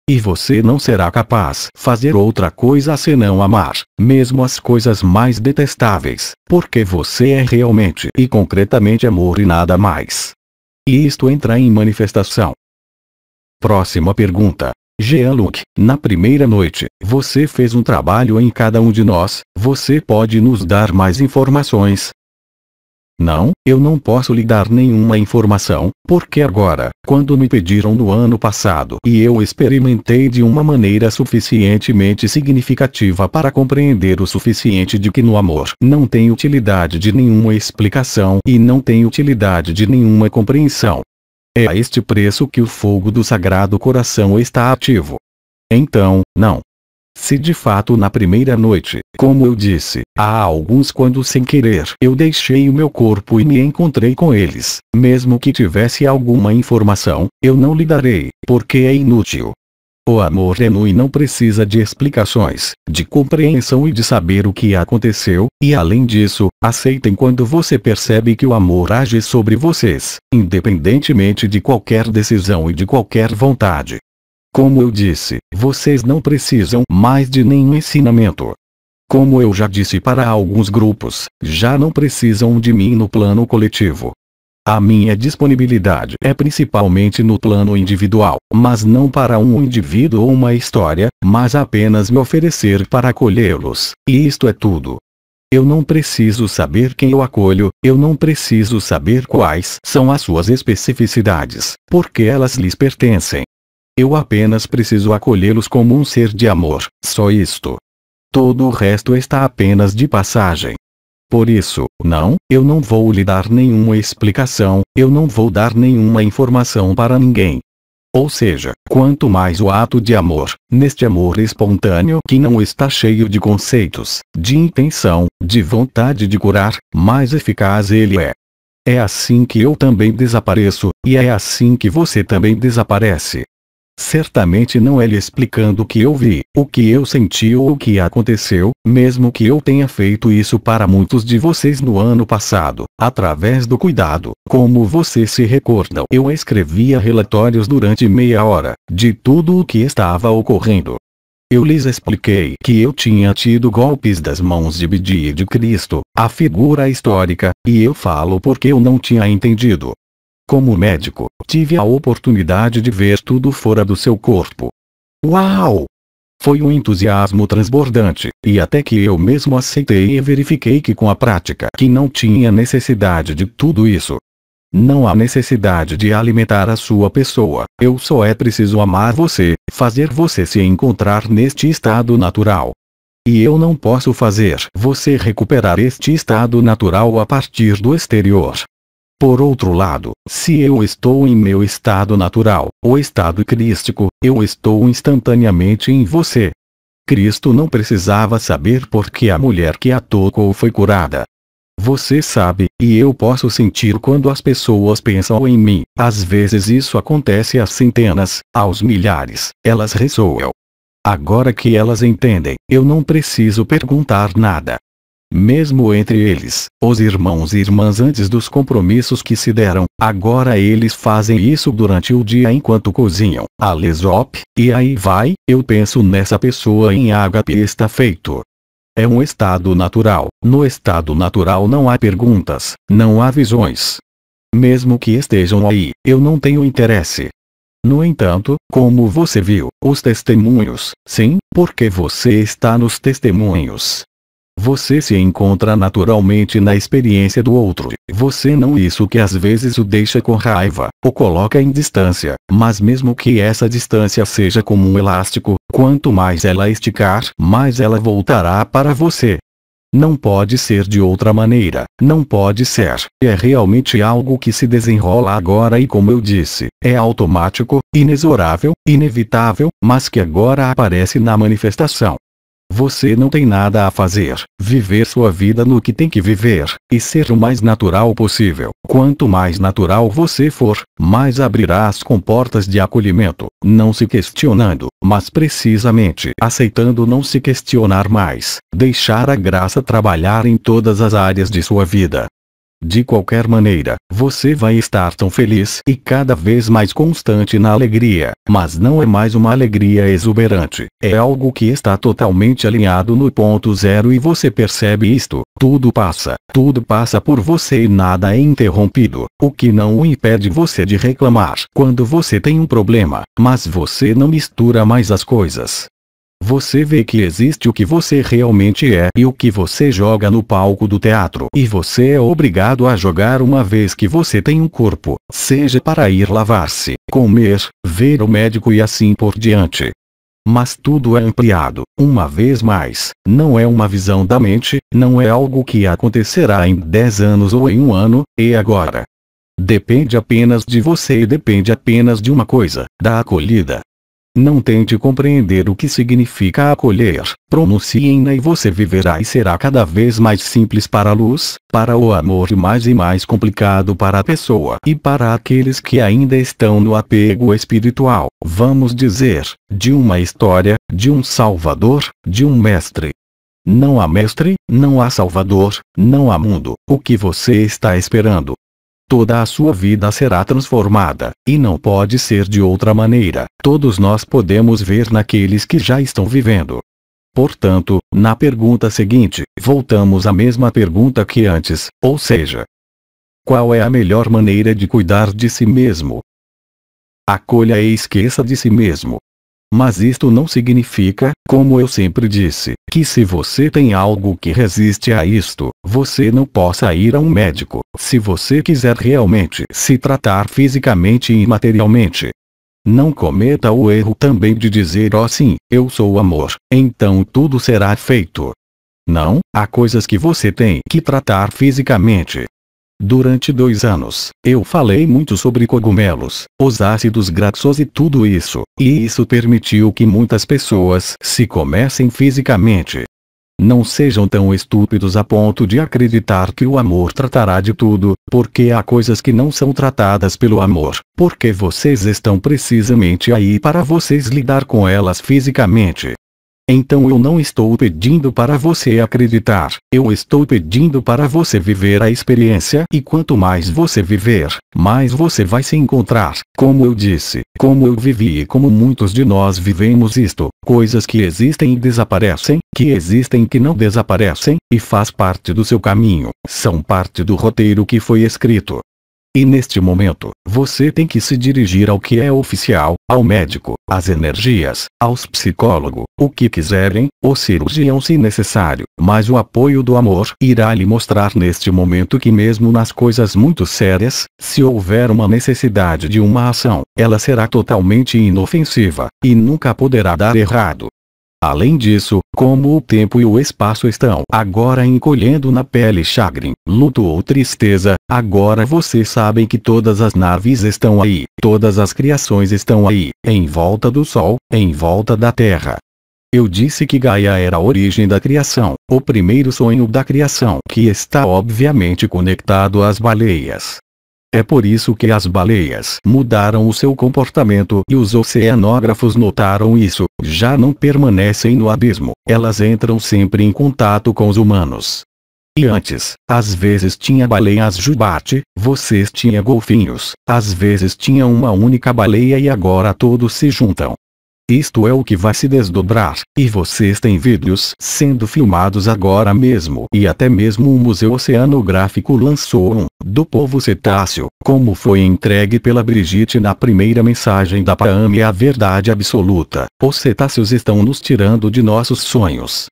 E você não será capaz de fazer outra coisa senão amar, mesmo as coisas mais detestáveis, porque você é realmente e concretamente amor e nada mais. E isto entra em manifestação. Próxima pergunta. Jean-Luc, na primeira noite, você fez um trabalho em cada um de nós, você pode nos dar mais informações? Não, eu não posso lhe dar nenhuma informação, porque agora, quando me pediram no ano passado e eu experimentei de uma maneira suficientemente significativa para compreender o suficiente de que no amor não tem utilidade de nenhuma explicação e não tem utilidade de nenhuma compreensão. É a este preço que o fogo do Sagrado Coração está ativo. Então, não. Se de fato na primeira noite, como eu disse, há alguns quando sem querer eu deixei o meu corpo e me encontrei com eles, mesmo que tivesse alguma informação, eu não lhe darei, porque é inútil. O amor é nu e não precisa de explicações, de compreensão e de saber o que aconteceu, e além disso, aceitem quando você percebe que o amor age sobre vocês, independentemente de qualquer decisão e de qualquer vontade. Como eu disse, vocês não precisam mais de nenhum ensinamento. Como eu já disse para alguns grupos, já não precisam de mim no plano coletivo. A minha disponibilidade é principalmente no plano individual, mas não para um indivíduo ou uma história, mas apenas me oferecer para acolhê-los, e isto é tudo. Eu não preciso saber quem eu acolho, eu não preciso saber quais são as suas especificidades, porque elas lhes pertencem. Eu apenas preciso acolhê-los como um ser de amor, só isto. Todo o resto está apenas de passagem. Por isso, não, eu não vou lhe dar nenhuma explicação, eu não vou dar nenhuma informação para ninguém. Ou seja, quanto mais o ato de amor, neste amor espontâneo que não está cheio de conceitos, de intenção, de vontade de curar, mais eficaz ele é. É assim que eu também desapareço, e é assim que você também desaparece. Certamente não é lhe explicando o que eu vi, o que eu senti ou o que aconteceu, mesmo que eu tenha feito isso para muitos de vocês no ano passado, através do cuidado. Como vocês se recordam, eu escrevia relatórios durante meia hora, de tudo o que estava ocorrendo. Eu lhes expliquei que eu tinha tido golpes das mãos de Bidi e de Cristo, a figura histórica, e eu falo porque eu não tinha entendido. Como médico, tive a oportunidade de ver tudo fora do seu corpo. Uau! Foi um entusiasmo transbordante, e até que eu mesmo aceitei e verifiquei que com a prática que não tinha necessidade de tudo isso. Não há necessidade de alimentar a sua pessoa, eu só é preciso amar você, fazer você se encontrar neste estado natural. E eu não posso fazer você recuperar este estado natural a partir do exterior. Por outro lado, se eu estou em meu estado natural, o estado crístico, eu estou instantaneamente em você. Cristo não precisava saber por que a mulher que a tocou foi curada. Você sabe, e eu posso sentir quando as pessoas pensam em mim. Às vezes isso acontece às centenas, aos milhares, elas ressoam. Agora que elas entendem, eu não preciso perguntar nada. Mesmo entre eles, os irmãos e irmãs antes dos compromissos que se deram, agora eles fazem isso durante o dia enquanto cozinham, a lesop, e aí vai, eu penso nessa pessoa em ágape está feito. É um estado natural, no estado natural não há perguntas, não há visões. Mesmo que estejam aí, eu não tenho interesse. No entanto, como você viu, os testemunhos, sim, porque você está nos testemunhos. Você se encontra naturalmente na experiência do outro. Você não isso que às vezes o deixa com raiva, o coloca em distância, mas mesmo que essa distância seja como um elástico, quanto mais ela esticar, mais ela voltará para você. Não pode ser de outra maneira, não pode ser. É realmente algo que se desenrola agora e como eu disse, é automático, inexorável, inevitável, mas que agora aparece na manifestação. Você não tem nada a fazer, viver sua vida no que tem que viver, e ser o mais natural possível. Quanto mais natural você for, mais abrirá as comportas de acolhimento, não se questionando, mas precisamente aceitando não se questionar mais, deixar a graça trabalhar em todas as áreas de sua vida. De qualquer maneira, você vai estar tão feliz e cada vez mais constante na alegria, mas não é mais uma alegria exuberante, é algo que está totalmente alinhado no ponto zero e você percebe isto, tudo passa por você e nada é interrompido, o que não o impede você de reclamar quando você tem um problema, mas você não mistura mais as coisas. Você vê que existe o que você realmente é e o que você joga no palco do teatro. E você é obrigado a jogar uma vez que você tem um corpo, seja para ir lavar-se, comer, ver o médico e assim por diante. Mas tudo é ampliado, uma vez mais, não é uma visão da mente, não é algo que acontecerá em 10 anos ou em um ano, e agora. Depende apenas de você e depende apenas de uma coisa, da acolhida. Não tente compreender o que significa acolher, pronuncie-na e você viverá e será cada vez mais simples para a luz, para o amor e mais complicado para a pessoa e para aqueles que ainda estão no apego espiritual, vamos dizer, de uma história, de um salvador, de um mestre. Não há mestre, não há salvador, não há mundo, o que você está esperando? Toda a sua vida será transformada, e não pode ser de outra maneira. Todos nós podemos ver naqueles que já estão vivendo. Portanto, na pergunta seguinte, voltamos à mesma pergunta que antes, ou seja, qual é a melhor maneira de cuidar de si mesmo? Acolha e esqueça de si mesmo. Mas isto não significa, como eu sempre disse, que se você tem algo que resiste a isto, você não possa ir a um médico, se você quiser realmente se tratar fisicamente e materialmente. Não cometa o erro também de dizer oh sim, eu sou o amor, então tudo será feito. Não, há coisas que você tem que tratar fisicamente. Durante 2 anos, eu falei muito sobre cogumelos, os ácidos graxos e tudo isso, e isso permitiu que muitas pessoas se comecem fisicamente. Não sejam tão estúpidos a ponto de acreditar que o amor tratará de tudo, porque há coisas que não são tratadas pelo amor, porque vocês estão precisamente aí para vocês lidar com elas fisicamente. Então eu não estou pedindo para você acreditar, eu estou pedindo para você viver a experiência e quanto mais você viver, mais você vai se encontrar, como eu disse, como eu vivi e como muitos de nós vivemos isto, coisas que existem e desaparecem, que existem que não desaparecem, e faz parte do seu caminho, são parte do roteiro que foi escrito. E neste momento, você tem que se dirigir ao que é oficial, ao médico, às energias, aos psicólogos, o que quiserem, o cirurgião se necessário, mas o apoio do amor irá lhe mostrar neste momento que mesmo nas coisas muito sérias, se houver uma necessidade de uma ação, ela será totalmente inofensiva, e nunca poderá dar errado. Além disso, como o tempo e o espaço estão agora encolhendo na pele chagrin, luto ou tristeza, agora vocês sabem que todas as naves estão aí, todas as criações estão aí, em volta do Sol, em volta da Terra. Eu disse que Gaia era a origem da criação, o primeiro sonho da criação, que está obviamente conectado às baleias. É por isso que as baleias mudaram o seu comportamento e os oceanógrafos notaram isso, já não permanecem no abismo, elas entram sempre em contato com os humanos. E antes, às vezes tinha baleias jubarte, vocês tinham golfinhos, às vezes tinha uma única baleia e agora todos se juntam. Isto é o que vai se desdobrar, e vocês têm vídeos sendo filmados agora mesmo e até mesmo o Museu Oceanográfico lançou um, do povo cetáceo, como foi entregue pela Brigitte na primeira mensagem da Pam e a verdade absoluta, os cetáceos estão nos tirando de nossos sonhos.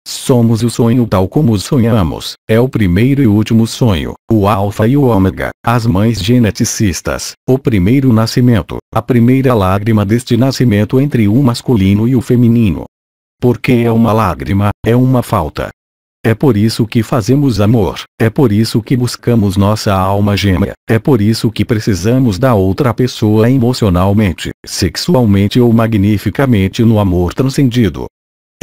Somos o sonho tal como sonhamos, é o primeiro e último sonho, o alfa e o ômega, as mães geneticistas, o primeiro nascimento, a primeira lágrima deste nascimento entre o masculino e o feminino. Porque é uma lágrima, é uma falta. É por isso que fazemos amor, é por isso que buscamos nossa alma gêmea, é por isso que precisamos da outra pessoa emocionalmente, sexualmente ou magnificamente no amor transcendido.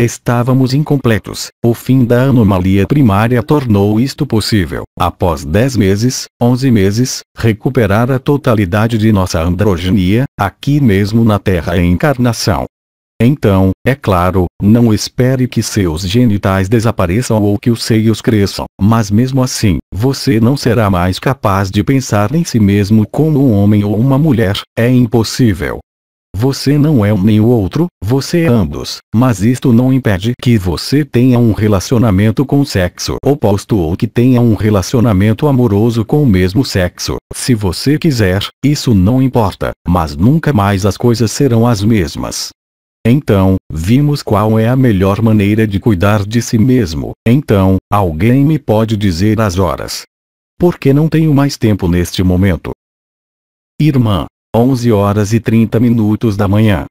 Estávamos incompletos, o fim da anomalia primária tornou isto possível, após 10 meses, 11 meses, recuperar a totalidade de nossa androgenia, aqui mesmo na Terra em encarnação. Então, é claro, não espere que seus genitais desapareçam ou que os seios cresçam, mas mesmo assim, você não será mais capaz de pensar em si mesmo como um homem ou uma mulher, é impossível. Você não é um nem o outro, você é ambos, mas isto não impede que você tenha um relacionamento com o sexo oposto ou que tenha um relacionamento amoroso com o mesmo sexo. Se você quiser, isso não importa, mas nunca mais as coisas serão as mesmas. Então, vimos qual é a melhor maneira de cuidar de si mesmo. Então, alguém me pode dizer as horas. Porque não tenho mais tempo neste momento. Irmã. 11 horas e 30 minutos da manhã.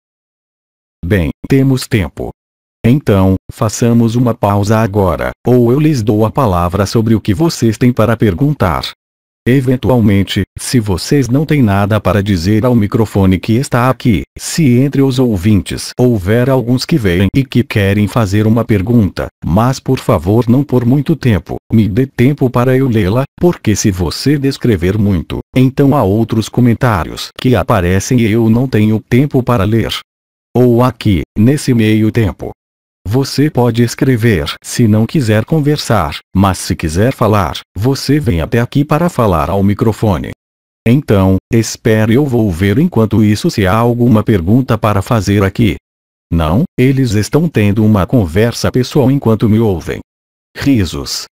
Bem, temos tempo. Então, façamos uma pausa agora, ou eu lhes dou a palavra sobre o que vocês têm para perguntar. Eventualmente, se vocês não têm nada para dizer ao microfone que está aqui, se entre os ouvintes houver alguns que veem e que querem fazer uma pergunta, mas por favor não por muito tempo, me dê tempo para eu lê-la, porque se você descrever muito, então há outros comentários que aparecem e eu não tenho tempo para ler. Ou aqui, nesse meio tempo. Você pode escrever se não quiser conversar, mas se quiser falar, você vem até aqui para falar ao microfone. Então, espere, eu vou ver enquanto isso se há alguma pergunta para fazer aqui. Não, eles estão tendo uma conversa pessoal enquanto me ouvem. Risos.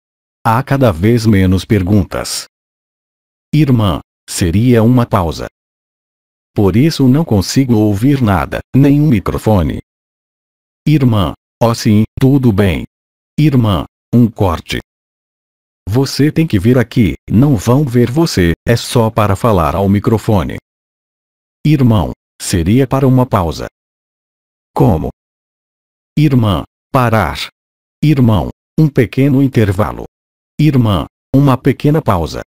Há cada vez menos perguntas. Irmã, seria uma pausa. Por isso não consigo ouvir nada, nenhum microfone. Irmã. Oh sim, tudo bem. Irmã, um corte. Você tem que vir aqui, não vão ver você, é só para falar ao microfone. Irmão, seria para uma pausa. Como? Irmã, parar. Irmão, um pequeno intervalo. Irmã, uma pequena pausa.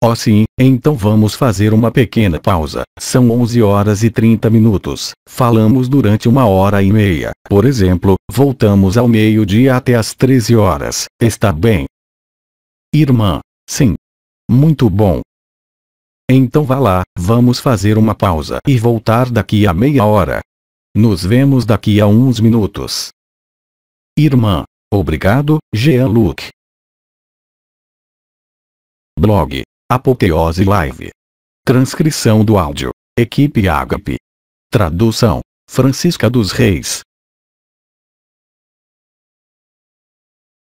Oh sim, então vamos fazer uma pequena pausa. São 11 horas e 30 minutos. Falamos durante 1 hora e meia. Por exemplo, voltamos ao meio-dia até às 13 horas. Está bem? Irmã. Sim. Muito bom. Então vá lá, vamos fazer uma pausa e voltar daqui a meia hora. Nos vemos daqui a uns minutos. Irmã. Obrigado, Jean-Luc. Blog. Apoteose Live. Transcrição do áudio. Equipe Ágape. Tradução. Francisca dos Reis.